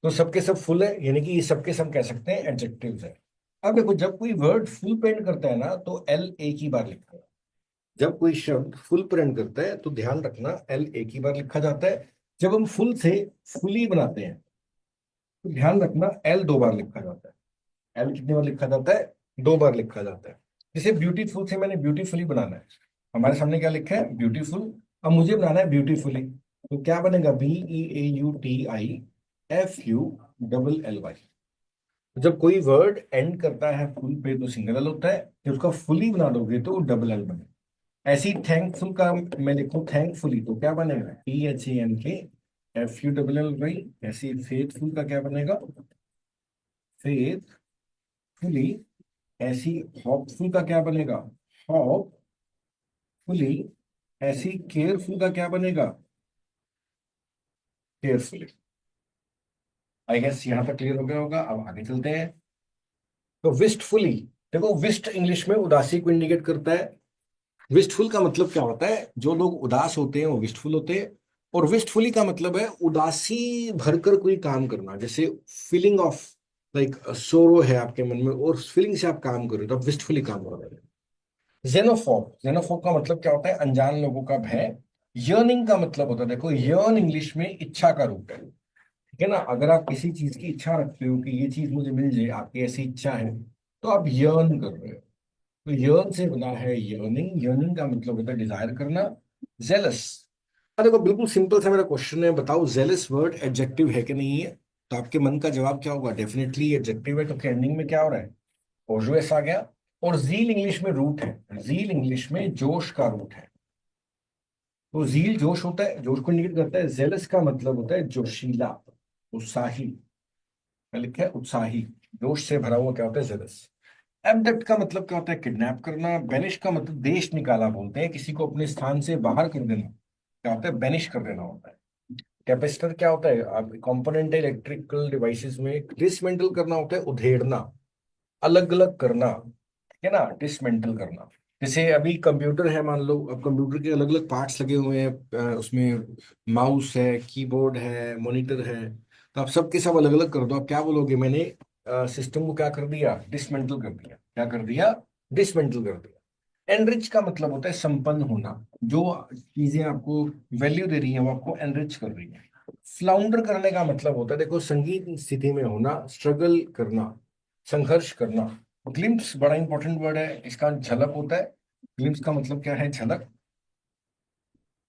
तो सबके सब फुल है, यानी कि ये सबके सब कह सकते हैं एडजेक्टिव्स है। अब देखो जब कोई वर्ड फुल पे एंड करता है ना तो एल एक ही बार लिखता है। जब कोई शब्द फुल पर एंड करता है तो ध्यान रखना, एल एक ही बार लिखा जाता है। जब हम फुल से फुली बनाते हैं तो ध्यान रखना, एल दो बार लिखा जाता है। एल कितनी बार लिखा जाता है, दो बार लिखा जाता है। जैसे ब्यूटीफुल से मैंने ब्यूटीफुली बनाना है, हमारे सामने क्या लिखा है, ब्यूटीफुल। अब मुझे बनाना है ब्यूटीफुली, तो क्या बनेगा, BEAUTIFULLY। जब कोई वर्ड एंड करता है फुल पे तो सिंगल एल होता है, जब उसका फुली बना दोगे तो डबल एल बनेगा। ऐसे ही थैंकफुल का मैं लिखूं थैंकफुली तो क्या बनेगा, THANKFULLY। ऐसे ही फेथफुल का क्या बनेगा, फेथफुली, ऐसी होपफुल का क्या बनेगा? होपफुली, ऐसी केयरफुल का क्या बनेगा? केयरफुली। आई गेस यहां तक क्लियर हो गया होगा, अब आगे चलते हैं। तो विस्टफुली, देखो विस्ट इंग्लिश में उदासी को इंडिकेट करता है। विस्टफुल का मतलब क्या होता है? जो लोग उदास होते हैं वो विस्टफुल होते हैं। और विस्टफुली का मतलब है उदासी भरकर कोई काम करना, जैसे फीलिंग ऑफ लाइक सोरो है आपके मन में और फीलिंग से आप काम कर रहे हो, तो आप विस्टफुली काम कर रहे हो। जेनोफोब, जेनोफोब का मतलब क्या होता है? अनजान लोगों का भय। यर्निंग का मतलब होता है, देखो यर्न इंग्लिश में इच्छा का रूप है, ठीक है ना? अगर आप किसी चीज की इच्छा रखते हो कि ये चीज मुझे मिल जाए, आपकी ऐसी इच्छा है, तो आप यर्न कर रहे हो। तो यर्न से बना है यर्निंग। यर्निंग का मतलब होता है डिजायर करना। जेलस, देखो बिल्कुल सिंपल सा मेरा क्वेश्चन है, बताओ जेलस वर्ड एडजेक्टिव है कि नहीं है? तो आपके मन का जवाब क्या होगा? डेफिनेटली एडजेक्टिव है, क्योंकि एंडिंग में क्या हो रहा है? ओजुएस आ गया। और जील इंग्लिश में रूट है, जील इंग्लिश में जोश का रूट है। तो जील जोश होता है, जोश को इंडिकेट करता है। जेलस का मतलब होता है जोशीला, उत्साही। मैं लिखा है उत्साही, जोश से भरा हुआ क्या होता है? जेलस। एबडक्ट का मतलब क्या होता है? किडनैप करना। बेनिश का मतलब देश निकाला बोलते हैं, किसी को अपने स्थान से बाहर कर देना क्या होता है? बेनिश कर देना होता है। कैपेसिटर क्या होता है? आप कंपोनेंट इलेक्ट्रिकल डिवाइसेस में डिसमेंटल करना होता है, उधेड़ना, अलग अलग करना, ठीक है ना? डिसमेंटल करना। जैसे अभी कंप्यूटर है, मान लो, अब कंप्यूटर के अलग अलग पार्ट्स लगे हुए हैं, उसमें माउस है, कीबोर्ड है, मॉनिटर है, तो आप सबके सब अलग अलग कर दो, आप क्या बोलोगे? मैंने सिस्टम को क्या कर दिया? डिसमेंटल कर दिया। क्या कर दिया? डिसमेंटल कर दिया। एनरिच का मतलब होता है संपन्न होना। जो चीजें आपको वैल्यू दे रही हैं वो आपको एनरिच कर रही है। फ्लाउंडर करने का मतलब होता है, देखो संगीत स्थिति में होना, स्ट्रगल करना, संघर्ष करना। ग्लिम्स बड़ा इंपॉर्टेंट वर्ड है, इसका झलक होता है। ग्लिम्स का मतलब क्या है? झलक।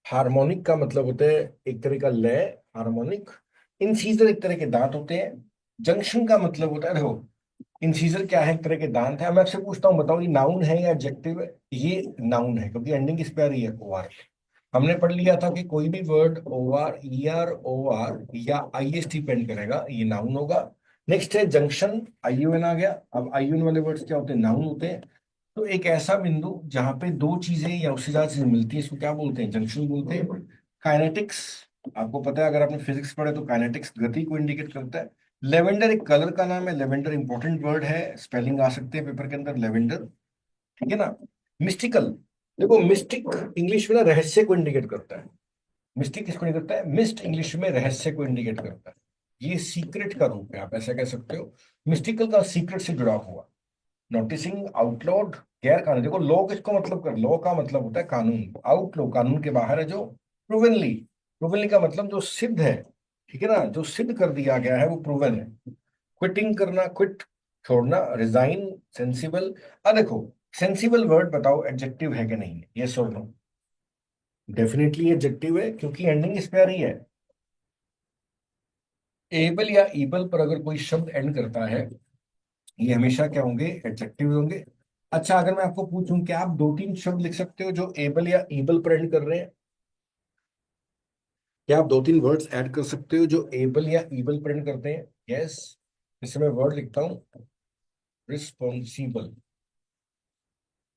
हार्मोनिक का मतलब होता है एक तरह का लय, हार्मोनिक। इंसीजर एक तरह के दांत होते हैं। जंक्शन का मतलब होता है, देखो इंसीजर क्या है? एक तरह के दांत है। अब मैं आपसे पूछता हूँ, बताओ ये नाउन है या एडजेक्टिव है? ये नाउन है, क्योंकि एंडिंग किस पे आ रही है? O R. हमने पढ़ लिया था कि कोई भी word O R, E R, O R या आई एस टी पेंड करेगा, ये नाउन होगा। नेक्स्ट है जंक्शन, आई यू एन आ गया। अब आई यू एन वाले वर्ड्स क्या होते हैं? नाउन होते हैं। तो एक ऐसा बिंदु जहां पे दो चीजें या उससे ज्यादा चीजें मिलती है, इसको क्या बोलते हैं? जंक्शन बोलते हैं। काइनेटिक्स, आपको पता है, अगर आपने फिजिक्स पढ़े तो काइनेटिक्स गति को इंडिकेट करता है। लेवेंडर एक कलर का नाम है, लेवेंडर इंपॉर्टेंट वर्ड है, स्पेलिंग आ सकते हैं पेपर के अंदर, लेवेंडर, ठीक है ना? मिस्टिकल, देखो मिस्टिक इंग्लिश में ना रहस्य को इंडिकेट करता है। मिस्टिक किसको इंडिकेट करता है? मिस्ट इंग्लिश में रहस्य को इंडिकेट करता है। ये सीक्रेट का रूप है, आप ऐसा कह सकते हो। मिस्टिकल का सीक्रेट से जुड़ा हुआ। नोटिसिंग, आउटलॉड, गैर कानूनी। देखो लॉ किसको मतलब कर? लॉ का मतलब होता है कानून। आउटलॉ कानून के बाहर है जो। प्रूवनली, प्रूवनली का मतलब जो सिद्ध है, ठीक है ना? जो सिद्ध कर दिया गया है वो प्रूवन है। क्विटिंग करना, क्विट छोड़ना। Resign, sensible. अब देखो सेंसिबल वर्ड बताओ एडजेक्टिव है कि नहीं है? यस और नो? डेफिनेटली एडजेक्टिव है, क्योंकि एंडिंग इस पे आ रही है। एबल या ईबल पर अगर कोई शब्द एंड करता है, ये हमेशा क्या होंगे? एडजेक्टिव होंगे। अच्छा, अगर मैं आपको पूछूं कि आप दो तीन शब्द लिख सकते हो जो एबल या ईबल पर एंड कर रहे हैं? क्या आप दो तीन वर्ड्स ऐड कर सकते हो जो एबल या ईबल पर एंड करते हैं? यस। इससे मैं वर्ड लिखता हूं, रिस्पॉन्सिबल।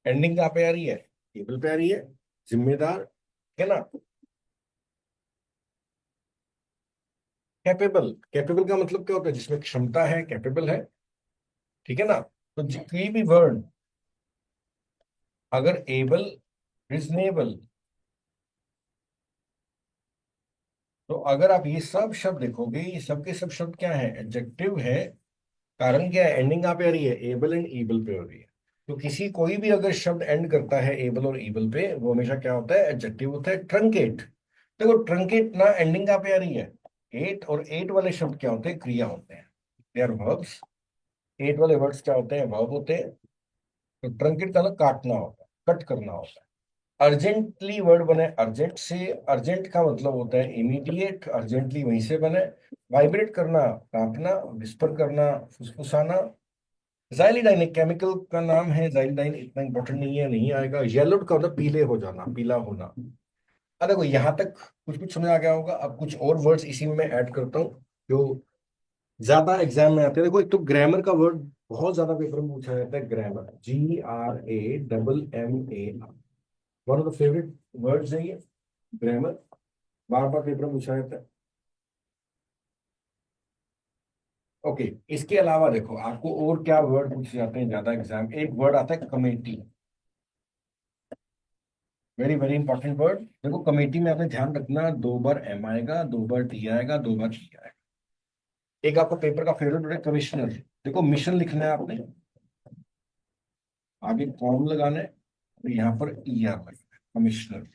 एंडिंग कहाँ पे आ रही है? एबल पे आ रही है। जिम्मेदार, ठीक है ना? कैपेबल, कैपेबल का मतलब क्या होता है? जिसमें क्षमता है, कैपेबल है, ठीक है ना? तो कोई भी वर्ड अगर एबल, रिजनेबल, तो अगर आप ये सब शब्द देखोगे, ये सब के सब शब्द क्या है? एडजेक्टिव है। कारण क्या है? एंडिंग कहाँ पे आ रही है? एबल एंड ईबल पे हो रही है। तो किसी कोई भी अगर शब्द एंड करता है एबल और ईबल पे, वो हमेशा क्या होता है? एडजेक्टिव होता है। ट्रंकेट, देखो ट्रंकेट ना एंडिंग कहाँ पे आ रही है? एट, और एट वाले शब्द क्या होते हैं? क्रिया होते हैं, दे आर वर्ब्स। एट वाले वर्ड्स क्या होते हैं? वर्ब होते हैं। तो ट्रंकेट का ना काटना होता है, कट करना होता है। अर्जेंटली वर्ड बने अर्जेंट से, अर्जेंट का मतलब होता है इमीडिएट, अर्जेंटली वहीं से बने। वाइब्रेट करना, कांपना, विस्पर करना, फुसफुसाना। जाइलिडाइन एक केमिकल का नाम है, जाइलिडाइन इतना इंपॉर्टेंट नहीं है, नहीं आएगा। येलो का मतलब पीले हो जाना, पीला होना। अब देखो यहाँ तक कुछ कुछ समझ आ गया होगा। अब कुछ और वर्ड्स इसी में मैं ऐड करता हूँ जो ज्यादा एग्जाम में आते हैं। देखो, एक तो ग्रामर का वर्ड बहुत ज्यादा पेपर में पूछा जाता है, grammar, GRAMMAR, one of the favourite words है ये, ग्रामर, बार बार पेपर में पूछा जाता है। ओके, इसके अलावा देखो आपको और क्या वर्ड पूछे जाते हैं ज्यादा एग्जाम, एक वर्ड आता है committee, very very important word. देखो कमेटी में आपने ध्यान रखना, दो बार एम आएगा, दो बार टी आएगा, दो बार टी आएगा। एक आपका पेपर का फेवरेट वर्ड है कमिश्नर। देखो मिशन लिखना है आपने, आगे कॉम लगाना है, और यहाँ पर ER लगना है, कमिश्नर।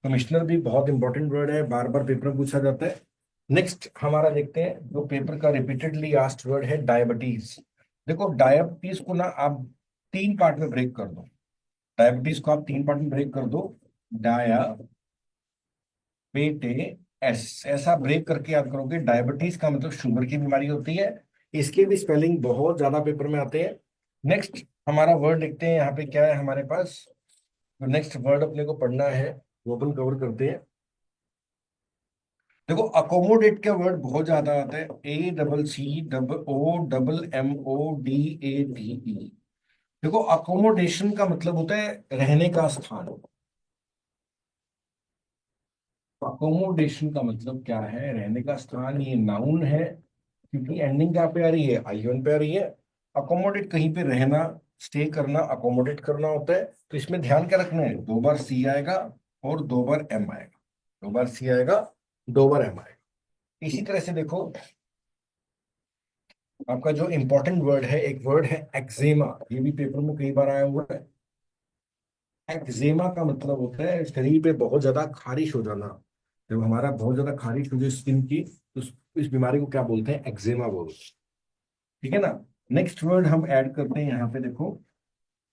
कमिश्नर भी बहुत इंपॉर्टेंट वर्ड है, बार बार पेपर में पूछा जाता है। नेक्स्ट हमारा देखते हैं जो पेपर का रिपीटेडली आस्क्ड वर्ड है, डायबिटीज। देखो डायबिटीज को ना आप तीन पार्ट में ब्रेक कर दो, डायबिटीज को आप तीन पार्ट में ब्रेक कर दो, डायबिटे एस, ऐसा ब्रेक करके याद करोगे। डायबिटीज का मतलब शुगर की बीमारी होती है, इसके भी स्पेलिंग बहुत ज्यादा पेपर में आते हैं। नेक्स्ट हमारा वर्ड लिखते हैं, यहाँ पे क्या है हमारे पास, जो नेक्स्ट वर्ड अपने को पढ़ना है वो अपन कवर करते हैं। देखो अकोमोडेट का वर्ड बहुत ज्यादा आता है, ACCOMODATE। देखो अकोमोडेशन का मतलब होता है रहने का स्थान, अकोमोडेशन का मतलब क्या है, रहने का स्थान, ये नाउन है क्योंकि एंडिंग क्या पे आ रही है, ION पे आ रही है। अकोमोडेट कहीं पे रहना, स्टे करना, अकोमोडेट करना होता है। तो इसमें ध्यान क्या रखना है, दो बार C आएगा और दो बार M आएगा, दो बार C आएगा, दो बार M आएगा। इसी तरह से देखो आपका जो इंपॉर्टेंट वर्ड है, एक वर्ड है एक्जेमा, ये भी पेपर में कई बार आया हुआ है। एक्जेमा का मतलब होता है शरीर पे बहुत ज्यादा खारिश हो जाना, जब हमारा बहुत ज्यादा खारिश हो जाए स्किन की, तो इस बीमारी को क्या बोलते हैं, एक्जेमा बोलते हैं। ठीक है ना। नेक्स्ट वर्ड हम ऐड करते हैं यहाँ पे, देखो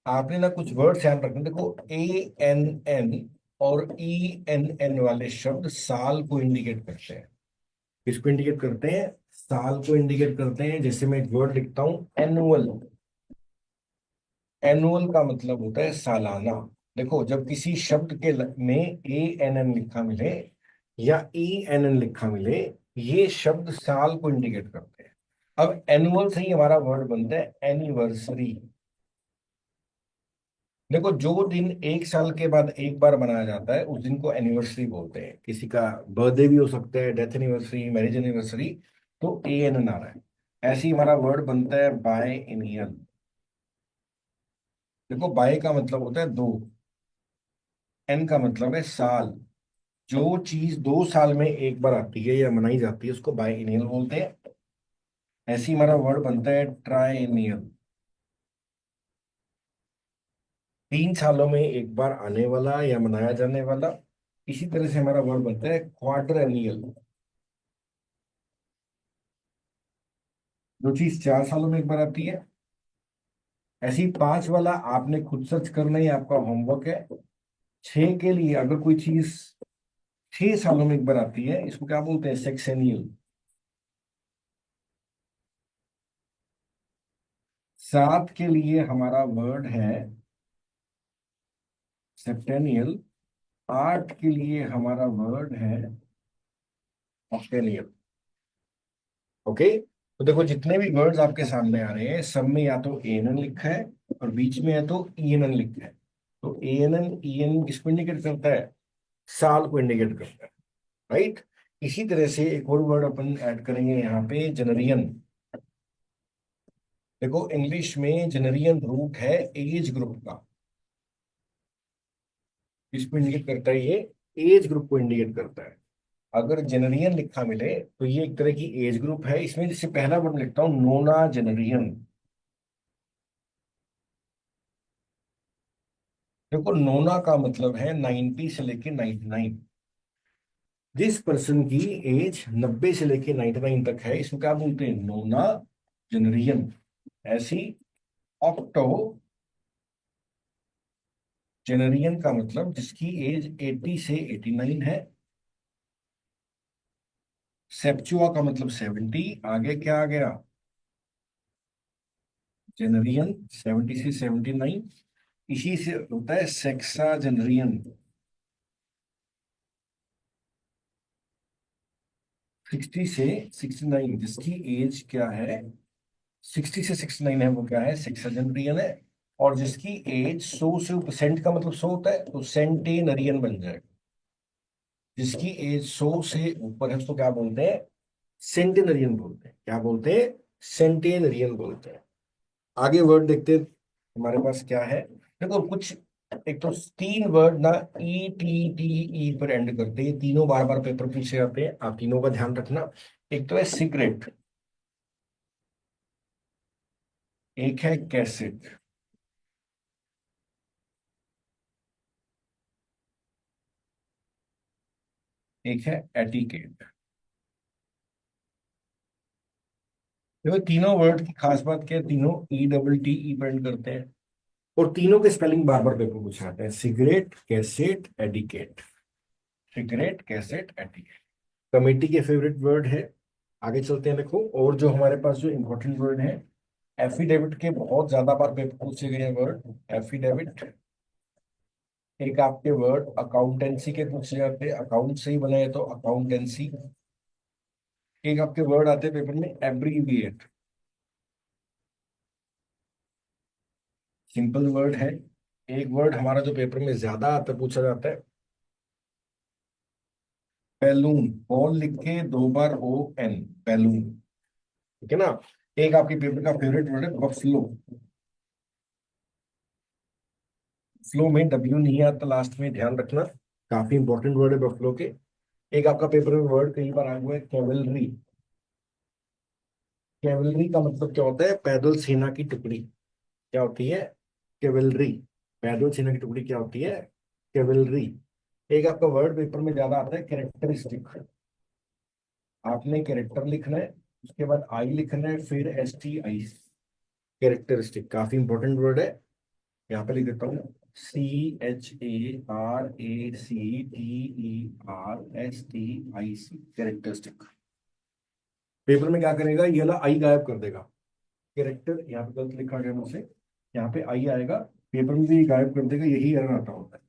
आपने ना कुछ वर्ड ध्यान रखना। देखो ANN और ENN वाले शब्द साल को इंडिकेट करते हैं। किसको इंडिकेट करते हैं, साल को इंडिकेट करते हैं। जैसे मैं एक वर्ड लिखता हूं एनुअल, एनुअल का मतलब होता है सालाना। देखो जब किसी शब्द के में ANN लिखा मिले या ENN लिखा मिले, ये शब्द साल को इंडिकेट करते हैं। अब एनुअल से ही हमारा वर्ड बनता है एनिवर्सरी। देखो जो दिन एक साल के बाद एक बार मनाया जाता है उस दिन को एनिवर्सरी बोलते हैं। किसी का बर्थडे भी हो सकता है, डेथ एनिवर्सरी, मैरिज एनिवर्सरी, तो ANN आ रहा है। ऐसे ही हमारा वर्ड बनता है बाय एनियल। देखो बाय का मतलब होता है दो, एन का मतलब है साल। जो चीज 2 साल में एक बार आती है या मनाई जाती है उसको बाय एनियल बोलते हैं। ऐसे ही हमारा वर्ड बनता है ट्राई एनियल, 3 सालों में एक बार आने वाला या मनाया जाने वाला। इसी तरह से हमारा वर्ड बनता है क्वार्टर एनियल, जो चीज 4 सालों में एक बार आती है। ऐसे ही 5 वाला आपने खुद सर्च करना ही आपका होमवर्क है। 6 के लिए अगर कोई चीज 6 सालों में एक बार आती है, इसको क्या बोलते हैं, सेक्सेनियल। 7 के लिए हमारा वर्ड है सेप्टेनियल। 8 के लिए हमारा वर्ड है ऑक्टेनियल। ओके, तो देखो जितने भी वर्ड्स आपके सामने आ रहे हैं सब में या तो ANN लिखा है और बीच में है तो ENN लिखा है। तो ANN ENN किसको इंडिकेट करता है, साल को इंडिकेट करता है, राइट। इसी तरह से एक और वर्ड अपन ऐड करेंगे यहाँ पे, जनरियन। देखो इंग्लिश में जनरियन रूट है एज ग्रुप का, किसको इंडिकेट करता है, ये एज ग्रुप को इंडिकेट करता है। अगर जेनरियन लिखा मिले तो ये एक तरह की एज ग्रुप है। इसमें जैसे पहला वर्ड लिखता हूँ नोना जेनरियन। देखो नोना का मतलब है 90 से लेके 99, जिस पर्सन की एज 90 से लेके 99 तक है इसको क्या बोलते हैं, नोना जेनरियन। ऐसी ऑक्टो जेनरियन का मतलब जिसकी एज 80 से 89 है। सेप्चुआ का मतलब 70, आगे क्या आ गया, जेनरियन 70 से 79। इसी से होता है सेक्सा जेनरियन। 60 से 69, जिसकी एज क्या है, 60 से 69 है, वो क्या है, सेक्सजेनरियन है। और जिसकी एज 100 से ऊपर, सेंट का मतलब 100 होता है, तो सेंटेनरियन बन जाएगा। जिसकी एज 100 से ऊपर है उसको क्या बोलते हैं, सेंटेनरियन बोलते हैं। क्या बोलते हैं, सेंटेनरियन बोलते हैं। आगे वर्ड देखते हैं हमारे पास क्या है। देखो कुछ, एक तो 3 वर्ड ना ई टी टी ई पर एंड करते हैं, ये तीनों बार बार पेपर पूछे जाते हैं, आप तीनों का ध्यान रखना। एक तो है सिगरेट, एक है कैसेट, एक है एटिकेट। देखो तीनों वर्ड की खास बात क्या है, तीनों ई डबल टी ई पर एंड करते हैं, और तीनों के स्पेलिंग बार बार पेपर पूछे जाते हैं, cigarette, cassette, etiquette. Cigarette, cassette, etiquette committee के फेवरेट वर्ड है। आगे चलते हैं, देखो और जो हमारे पास जो इंपॉर्टेंट वर्ड है, एफिडेविट के बहुत ज्यादा बार पेपर पूछे गए हैं वर्ड, एफिडेविट। एक आपके वर्ड अकाउंटेंसी के पूछे जाते हैं, अकाउंट से ही बना है तो अकाउंटेंसी। एक आपके वर्ड आते हैं पेपर में एब्रीविएट, सिंपल वर्ड है। एक वर्ड हमारा जो पेपर में ज्यादा आता है, पूछा जाता है, बैलून, बॉल लिख के 2 बार ओ एन, बैलून। ठीक है ना। एक आपके पेपर का फेवरेट वर्ड है बफलो, फ्लो में डब्ल्यू नहीं आता लास्ट में, ध्यान रखना, काफी इंपॉर्टेंट वर्ड है बफलो के। एक आपका पेपर में वर्ड कई बार आया हुआ है कैवलरी। कैवलरी का मतलब क्या होता है, पैदल सेना की टुकड़ी। क्या होती है, कैवलरी। पैदल सेना की टुकड़ी क्या होती है, कैवलरी। एक आपका वर्ड पेपर में ज्यादा आता है कैरेक्टरिस्टिक। आपने कैरेक्टर लिखना है, उसके बाद आई लिखना है, फिर एस टी आई। कैरेक्टरिस्टिक काफी इंपॉर्टेंट वर्ड है। यहाँ पे लिख देता हूँ, CHARACTERSTIC, कैरेक्टरिस्टिक। पेपर में क्या करेगा, ये वाला आई गायब कर देगा। कैरेक्टर यहाँ पे गलत लिखा गया मुझसे, यहाँ पे आई आएगा, पेपर में भी गायब कर देगा, यही एरर आता होता है।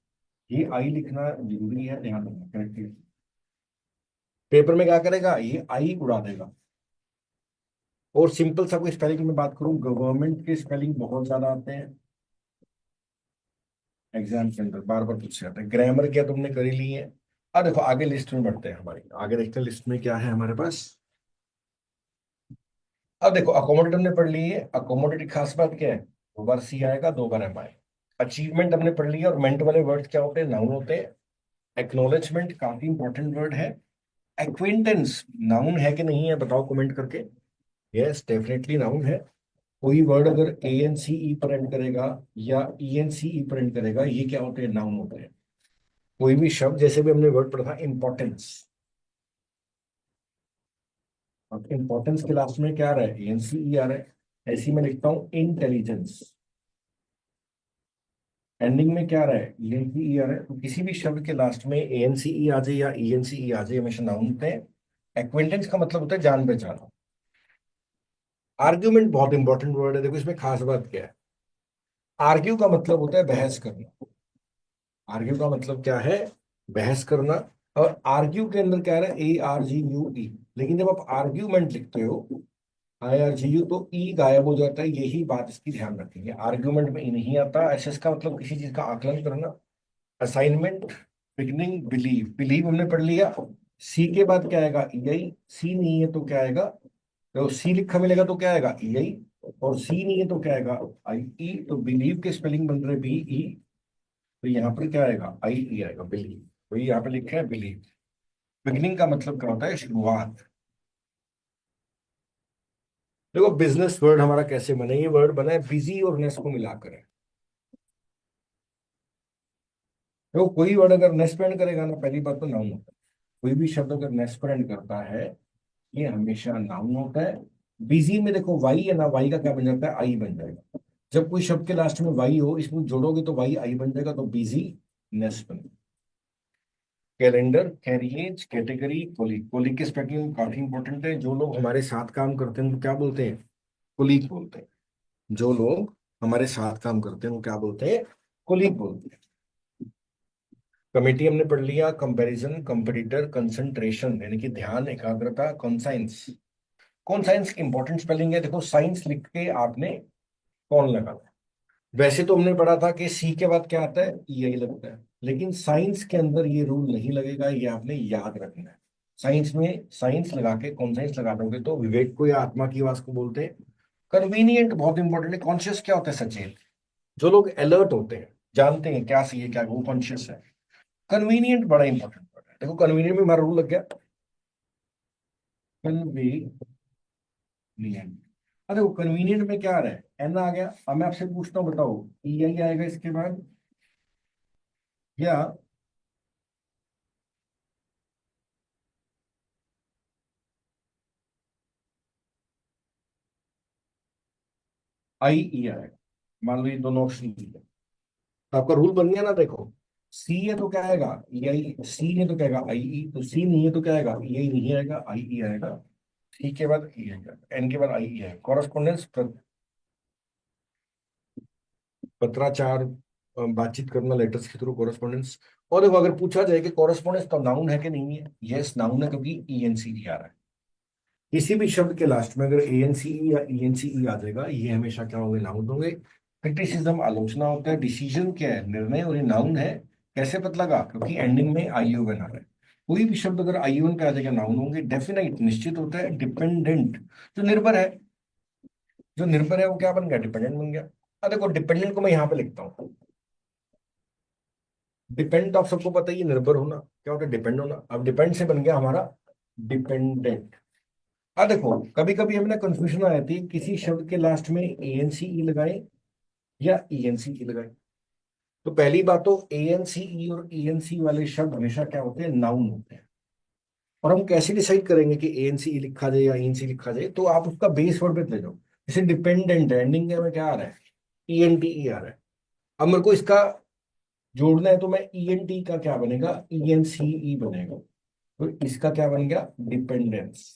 ये आई लिखना जरूरी है, ध्यान रखना, करेक्ट। पेपर में क्या करेगा, ये आई उड़ा देगा। और सिंपल सा कोई स्पेलिंग में बात करूं, गवर्नमेंट के स्पेलिंग बहुत ज्यादा आते हैं एग्जाम के अंदर, बार बार पूछे जाते हैं। ग्रामर क्या तुमने करी ली है। अब देखो आगे लिस्ट में बढ़ते हैं, हमारी आगे देखते हैं लिस्ट में क्या है हमारे पास। अब देखो अकोमोडेट हमने पढ़ ली है, अकोमोडेट की खास बात क्या है, 2 बार सी आएगा, 2 बार एम आए। अचीवमेंट हमने पढ़ लिया, और मेंट वाले वर्ड क्या होते हैं, नाउन होते हैं। एक्नोलेजमेंट काफी इंपॉर्टेंट वर्ड है। एक्विंटेंस नाउन है कि नहीं है, बताओ कमेंट करके। यस डेफिनेटली नाउन है। कोई वर्ड अगर ए एन सी ई पर एंड करेगा या ई एन सी ई पर एंड करेगा, ये क्या होते हैं, नाउन होते हैं। कोई भी शब्द, जैसे भी हमने वर्ड पढ़ा था इंपॉर्टेंस, अब इंपॉर्टेंस के लास्ट में क्या आ रहा है, ए एन सी ई आ रहा है। ऐसे ही मैं लिखता हूँ इंटेलिजेंस, एंडिंग में क्या आ रहा है, ई एन सी ई आ रहा है। तो किसी भी शब्द के लास्ट में ए एन सी ई आ जाए या ई एन सी ई आ जाए, हमेशा नाउन होते हैं। एक्वेंटेंस का मतलब होता है जान पहचान। आर्ग्यूमेंट बहुत इंपॉर्टेंट वर्ड है, देखो इसमें खास बात क्या है। आर्ग्यू का मतलब होता है बहस करना। आर्ग्यू का मतलब क्या है, बहस करना। और आर्ग्यू के अंदर क्या है, ARGUE। लेकिन जब आप आर्ग्यूमेंट लिखते हो, IRGU, तो ई गायब हो जाता है, यही बात इसकी ध्यान रखेंगे। आर्ग्यूमेंट में ई नहीं आता। एसएस का मतलब किसी चीज का आकलन करना। असाइनमेंट, बिगनिंग, बिलीव, बिलीव हमने पढ़ लिया। सी के बाद क्या आएगा, EI। सी नहीं है तो क्या आएगा, तो सी लिखा मिलेगा तो क्या आएगा, EI। और सी नहीं है तो क्या आएगा, IE। तो बिलीव के स्पेलिंग बन रहे BE, तो यहाँ पर क्या आएगा, IE आएगा, बिलीव। वही यहाँ पे लिखा है बिलीव। बिगनिंग का मतलब क्या होता है, शुरुआत। देखो बिजनेस वर्ड हमारा कैसे बना है, ये वर्ड बना है बिजी और नेस को मिलाकर है। देखो कोई वर्ड अगर नेस पे एंड करेगा ना, पहली बात तो नाउन होता है। कोई भी शब्द अगर नेस पर एंड करता है, ये हमेशा नाउन होता है। बिजी में देखो वाई है ना, वाई का क्या बन जाता है, आई बन जाएगा। जब कोई शब्द के लास्ट में वाई हो, इसमें जोड़ोगे तो वाई आई बन जाएगा, तो बिजी नेस बन। Calendar, carriage, category, colic. Colic के स्पेलिंग काफी इंपॉर्टेंट है। जो लोग हमारे साथ काम करते हैं उनको क्या बोलते हैं, कोलीग बोलते हैं। जो लोग हमारे साथ काम करते हैं वो क्या बोलते हैं, कोलीग बोलते हैं। कमिटी हमने पढ़ लिया, कंपैरिजन, कंपटीटर, कंसंट्रेशन यानी कि ध्यान, एकाग्रता, कॉन्साइंस। कॉन्साइंस की इंपॉर्टेंट स्पेलिंग है, देखो साइंस लिख के आपने कौन लगाना है। वैसे तो हमने पढ़ा था कि सी के बाद क्या आता है, यही लगता है, लेकिन साइंस के अंदर ये रूल नहीं लगेगा, ये आपने याद रखना है। साइंस में साइंस लगा के कॉन्साइंस लगा दोगे तो विवेक को या आत्मा की आवाज को बोलते हैं। कन्वीनियंट बहुत इंपॉर्टेंट है। कॉन्शियस क्या होता है, सचेत। जो लोग अलर्ट होते हैं, जानते हैं क्या सही है क्या, वो कॉन्शियस है। कन्वीनियंट बड़ा इंपॉर्टेंट है। देखो कन्वीनियंट में हमारा रूल लग गया, कन्वीनियंट। अरे वो कन्वीनियंट में क्या आ रहा है, एन आ गया। अब मैं आपसे पूछता हूँ, बताओ ई आई आएगा इसके बाद या आई ई आएगा। मान लो ये दोनों ऑप्शन दिए, तो आपका रूल बन गया ना। देखो सी है तो क्या आएगा, ई आई। सी है तो क्या आएगा, आई ई। तो सी नहीं है तो क्या आएगा, ई आई नहीं आएगा, आई ई आएगा। सी के बाद ई आएगा, एन के बाद आई ई आएगा। कॉरेस्पॉन्डेंस, पत्राचार, बातचीत करना लेटर्स के थ्रू, कॉरेस्पॉन्डेंस। और देखो अगर पूछा जाए कि कॉरेस्पॉन्डेंस तो नाउन है कि नहीं है, यस नाउन है, क्योंकि ई एन सी ई आ रहा है। किसी भी शब्द के लास्ट में अगर ए एन सी ई या ई एन सी ई आ जाएगा, ये हमेशा क्या होंगे, नाउन होंगे। क्रिटिसिज्म आलोचना होता है, डिसीजन क्या है, निर्णय, और ये नाउन है। कैसे पता लगा, क्योंकि एंडिंग में आई यू एन आ रहा है। कोई भी शब्द अगर आई यू एन पे आ जाएगा नाउन होंगे। डेफिनेट निश्चित होता है। डिपेंडेंट जो निर्भर है, जो निर्भर है वो क्या बन गया, डिपेंडेंट बन गया। अब देखो डिपेंडेंट को मैं यहाँ पे लिखता हूँ। डिपेंड तो आप सबको पता ही है, निर्भर होना क्या होता है, डिपेंड होना। अब डिपेंड से बन गया हमारा डिपेंडेंट। अब देखो कभी कभी हमें ना कंफ्यूजन आ जाती है, किसी शब्द के लास्ट में ए एन सी ई लगाए या ई एन सी ई लगाए। तो पहली बात तो ए एन सी ई और ई एन सी वाले शब्द हमेशा क्या होते हैं, नाउन होते हैं। और हम कैसे डिसाइड करेंगे कि ए एन सी ई लिखा जाए या ई एन सी लिखा जाए, तो आप उसका बेस वर्ड पे ले जाओ। जैसे डिपेंडेंट है, एंडिंग में क्या आ रहा है, ई एन टी ई आ रहा है। अब मेरे को इसका जोड़ना है तो मैं ई एन टी का क्या बनेगा, ई एन सी ई बनेगा। तो इसका क्या बन गया, डिपेंडेंस।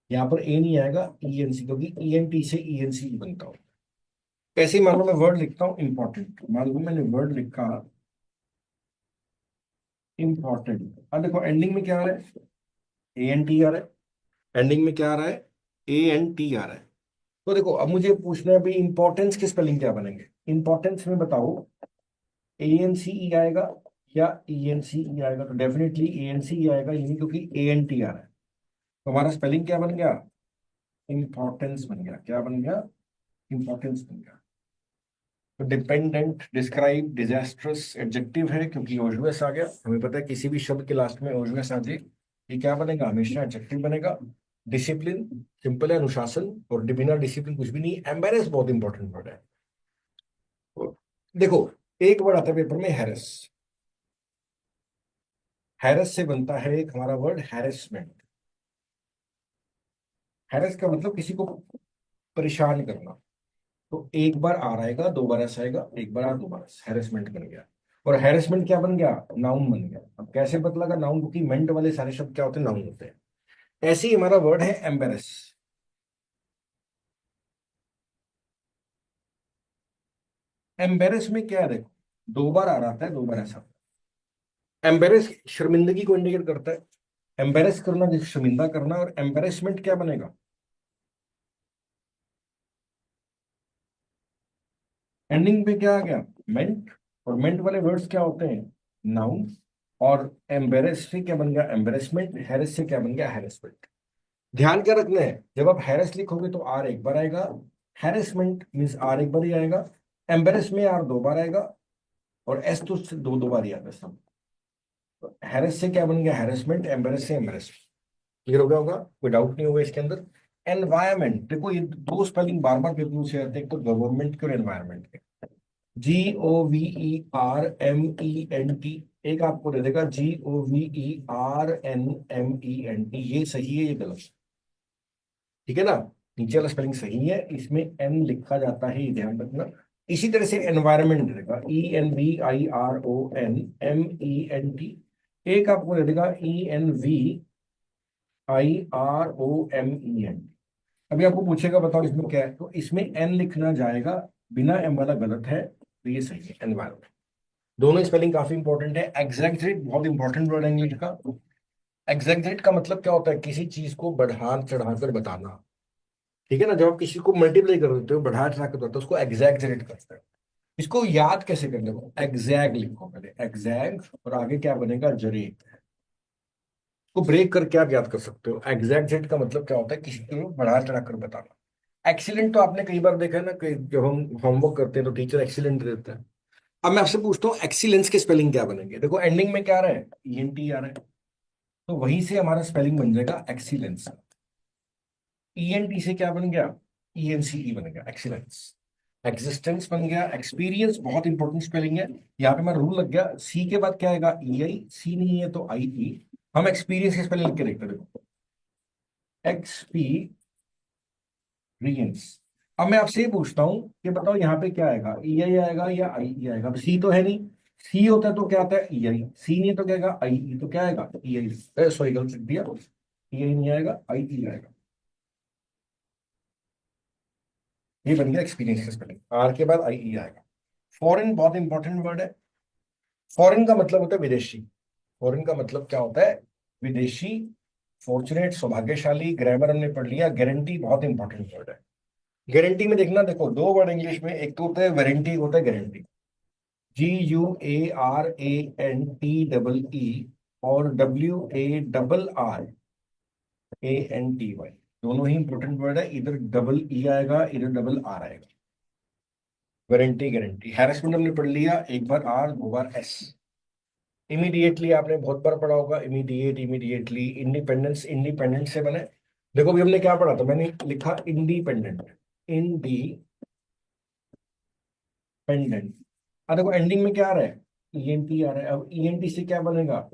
यहाँ पर ए नहीं आएगा, ई एन सी, क्योंकि ई एन टी से ई एन सी बनता हूँ। ऐसे ही मान लो मैं वर्ड लिखता हूँ इंपॉर्टेंट, मान लो मैंने वर्ड लिखा इंपॉर्टेंट। अब देखो एंडिंग में क्या आ रहा है, ए एन टी आ रहा है। एंडिंग में क्या आ रहा है, ए एन टी आ रहा है। तो देखो अब मुझे पूछना है भाई, इंपॉर्टेंस के स्पेलिंग क्या बनेंगे। इंपॉर्टेंस में बताओ, ए एन सी ई आएगा या ई एन सी ई आएगा। तो डेफिनेटली ए एन सी ई आएगा, यही क्योंकि ए एन टी आ रहा है। तो हमारा स्पेलिंग क्या बन गया, इंपॉर्टेंस बन गया। क्या बन गया, इंपॉर्टेंस बन गया। तो डिपेंडेंट, डिस्क्राइब, डिजास्ट्रस एडजेक्टिव है, क्योंकि ओजवेस आ गया। हमें पता है किसी भी शब्द के लास्ट में ओजवेस आ जाए, ये क्या बनेगा, हमेशा एडजेक्टिव बनेगा। डिसिप्लिन, सिंपल है, अनुशासन। और बिना डिसिप्लिन कुछ भी नहीं। एम्बेरस बहुत इंपॉर्टेंट वर्ड है। तो देखो एक वर्ड आता है पेपर में, हैरस। हैरस से बनता है एक हमारा वर्ड, हैरेसमेंट। हैरस का मतलब किसी को परेशान करना। तो एक बार आ रहेगा, दो बार ऐसा आएगा, एक बार आ, दो बार हैरेसमेंट बन गया। और हैरेसमेंट क्या बन गया, नाउन बन गया। अब कैसे पता लगा नाउन, क्योंकि मेंट वाले सारे शब्द क्या होते हैं, नाउन होते हैं। ऐसे ही हमारा वर्ड है एम्बेरस। एम्बेरस में क्या है, देखो दो बार आ रहा था, दो बार ऐसा। एम्बेरस शर्मिंदगी को इंडिकेट करता है। एम्बेरस करना जैसे शर्मिंदा करना। और एम्बेरसमेंट क्या बनेगा, एंडिंग पे क्या आ गया, मेंट। और मेंट वाले वर्ड्स क्या होते हैं, नाउन। और एम्बेरस से क्या बन गया, एम्बेरसमेंट। हैरेस से क्या बन गया, हैरेसमेंट। ध्यान क्या रखना है, जब आप हैरेस लिखोगे तो आर एक बार आएगा। हैरेसमेंट मीन्स आर एक बार ही आएगा। एम्बेरस में आर दो बार आएगा। और एस तो दो दो बार ही आता है सब। तो हैरेस से क्या बन गया, हैरेसमेंट। एम्बेरस से एम्बेरसमेंट। क्लियर हो गया होगा, कोई डाउट नहीं होगा इसके अंदर। एनवायरमेंट, देखो ये दो स्पेलिंग बार बार पेपर में से आते हैं, एक तो गवर्नमेंट के और एनवायरमेंट के। G O V E R M E N T. एक आपको दे देगा G O V E R N M E N T. ये सही है, ये गलत है। ठीक है ना, नीचे वाला स्पेलिंग सही है, इसमें एन लिखा जाता है, ये ध्यान रखना। इसी तरह से एनवायरमेंट दे देगा, E N V I R O N M E N T. एक आपको दे देगा E N V I R O M E N. अभी आपको पूछेगा बताओ इसमें क्या है, तो इसमें एन लिखना जाएगा, बिना एम वाला गलत है, तो ये सही है, एनवायरमेंट। दोनों स्पेलिंग काफी इंपॉर्टेंट है। एग्जैक्ट बहुत इंपॉर्टेंट वर्ड है इंग्लिश का। एग्जैक्ट का मतलब क्या होता है, किसी चीज को बढ़ा चढ़ाकर बताना। ठीक है ना, जब आप किसी को मल्टीप्लाई कर देते हो, बढ़ा चढ़ा कर बताते हो, उसको एग्जैक्ट करते हैं। इसको याद कैसे करने को, एग्जैक्ट लिखो पहले, एग्जैक्ट और आगे क्या बनेगा, जरेट। को ब्रेक करके आप याद कर सकते हो। एग्जैक्ट का मतलब क्या होता है, किसी को बढ़ा चढ़ा कर बताना। एक्सीलेंट तो आपने कई बार देखा है ना, कि जब हम होमवर्क करते हैं तो टीचर एक्सीलेंट देता है। अब मैं आपसे पूछता हूँ एक्सीलेंस के स्पेलिंग क्या बनेंगे। देखो एंडिंग में क्या आ रहा है, ईएनटी आ रहा है, तो वहीं से हमारा स्पेलिंग बन जाएगा एक्सीलेंस। ईएनटी से क्या बन गया, ईएनसीई बन गया, एक्सीलेंस। एग्जिस्टेंस बन गया, एक्सपीरियंस बहुत इंपॉर्टेंट स्पेलिंग है। यहाँ पे मैं रूल लग गया, सी के बाद क्या आएगा, ई आई, सी नहीं है तो आई ई। हम एक्सपीरियंस के स्पेलिंग लिख के देखते हैं, देखो एक्सपीरियंस। अब मैं आपसे ये पूछता हूँ कि बताओ यहाँ पे क्या आएगा, ई आई आएगा या आई ई आएगा। अब सी तो है नहीं, सी होता है तो क्या आता है, ई आई। सी नहीं है तो क्या आएगा, आई ई। तो क्या आएगा, ई आई। सॉरी गलत लिख दिया, ई आई नहीं आएगा, आई ई आएगा। ये बन गया एक्सपीरियंस का स्पेलिंग, आर के बाद आई ई आएगा। फॉरेन बहुत इंपॉर्टेंट वर्ड है। फॉरेन का मतलब होता है विदेशी। फॉरेन का मतलब क्या होता है, विदेशी। फॉर्चुनेट सौभाग्यशाली, ग्रामर हमने पढ़ लिया। गारंटी बहुत इंपॉर्टेंट वर्ड है। गारंटी में देखना, देखो दो वर्ड इंग्लिश में, एक तो होता है वारंटी, एक होता है गारंटी। GUARANTEE और WARRANTY, दोनों ही इंपॉर्टेंट वर्ड है। इधर डबल ई आएगा, इधर डबल आर आएगा। Warranty guarantee. हैरेसमेंट हमने पढ़ लिया, एक बार आर दो बार एस। इमीडिएटली आपने बहुत बार पढ़ा होगा, इमीडिएट इमीडिएटली। इंडिपेंडेंस इंडिपेंडेंट से बने। देखो अभी हमने क्या पढ़ा था, मैंने लिखा इंडिपेंडेंट, इंडिपेंडेंट। अब देखो एंडिंग में क्या आ रहा है, ईएनटी आ रहा है। अब ईएनटी से क्या बनेगा,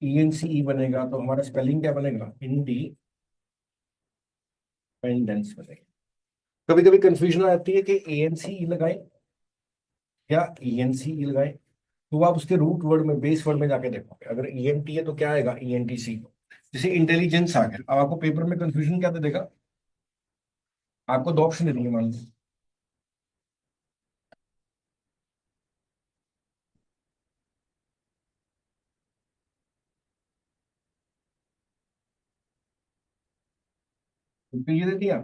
ईएनसीई बनेगा। तो हमारा स्पेलिंग क्या बनेगा, इंडिपेंडेंस बनेगा। कभी कभी कंफ्यूजन आ जाती है कि एएनसीई लगाएं या ईएनसीई लगाएं। तो आप उसके रूट वर्ड में, बेस वर्ड में जाके देखोगे, अगर ईएनटी है तो क्या आएगा, ईएनटीसी। जैसे इंटेलिजेंस आ गया, अब आपको पेपर में कंफ्यूजन क्या दे देगा, आपको दो ऑप्शन दे देंगे मान लो। तो ये दे दिया,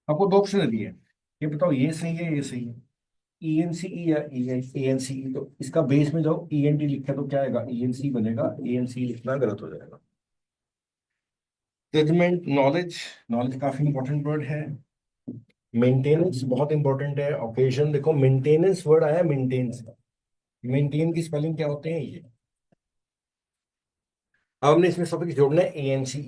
आपको दो ऑप्शन दे दिए, ये बताओ ये सही है ये सही है। ईएनसीई या एएनसीई, तो इसका बेस में जाओ, ईएनटी लिखा तो क्या आएगा, ईएनसी बनेगा। एएनसी लिखना गलत हो जाएगा। जजमेंट, नॉलेज, नॉलेज काफी इंपॉर्टेंट वर्ड है। मेंटेनेंस बहुत इंपॉर्टेंट है। ओकेजन, देखो मेंटेनेंस वर्ड आया मेंटेन से। मेंटेन की स्पेलिंग क्या होते हैं ये। अब हमने इसमें सफिक्स जोड़ना है एएनसी।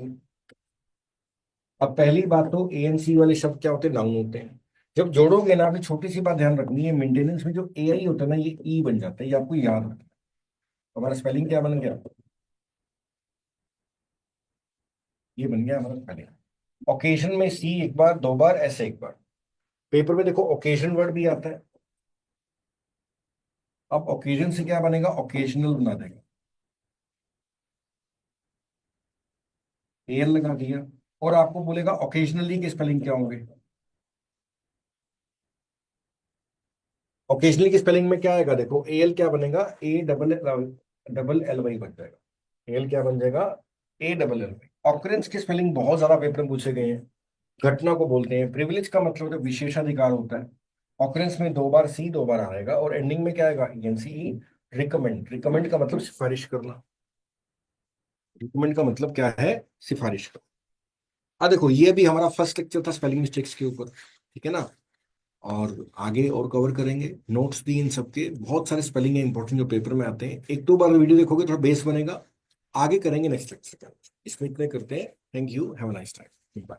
अब पहली बात तो एएनसी वाले शब्द क्या होते हैं, नाउन होते हैं। जब जोड़ोगे ना, आपने छोटी सी बात ध्यान रखनी है, मेंटेनेंस में जो एआई होता है ना, ये ई बन जाता है, ये आपको याद रखना है। हमारा स्पेलिंग क्या बन गया, ये बन गया हमारा स्पेलिंग। ओकेजन में सी एक बार, दो बार, ऐसे एक बार। पेपर में देखो ओकेजन वर्ड भी आता है। अब ओकेजन से क्या बनेगा, ओकेजनल बना देगा, एल लगा दिया। और आपको बोलेगा ओकेजनली के स्पेलिंग क्या होंगे। ओकेजनली की स्पेलिंग में क्या आएगा, देखो एल क्या बनेगा, A double double L Y बन जाएगा। एल क्या बन जाएगा, A double L Y. Occurrence की स्पेलिंग बहुत ज्यादा पेपर में पूछे गए हैं। घटना को बोलते हैं। प्रिविलेज का मतलब जो विशेषाधिकार होता है। ऑकरेंस में दो बार सी, दो बार आएगा, और एंडिंग में क्या आएगा, एनसीई। रिकमेंड, रिकमेंड का मतलब सिफारिश करना। रिकमेंड का मतलब क्या है, सिफारिश करना। देखो ये भी हमारा फर्स्ट लेक्चर था स्पेलिंग मिस्टेक्स के ऊपर, ठीक है ना। और आगे और कवर करेंगे। नोट्स दी इन सबके, बहुत सारे स्पेलिंग है इंपॉर्टेंट जो पेपर में आते हैं। एक दो बार वीडियो देखोगे थोड़ा बेस बनेगा। आगे करेंगे नेक्स्ट लेक्चर का। इसमें इतने करते हैं। Thank you, have a nice time, bye.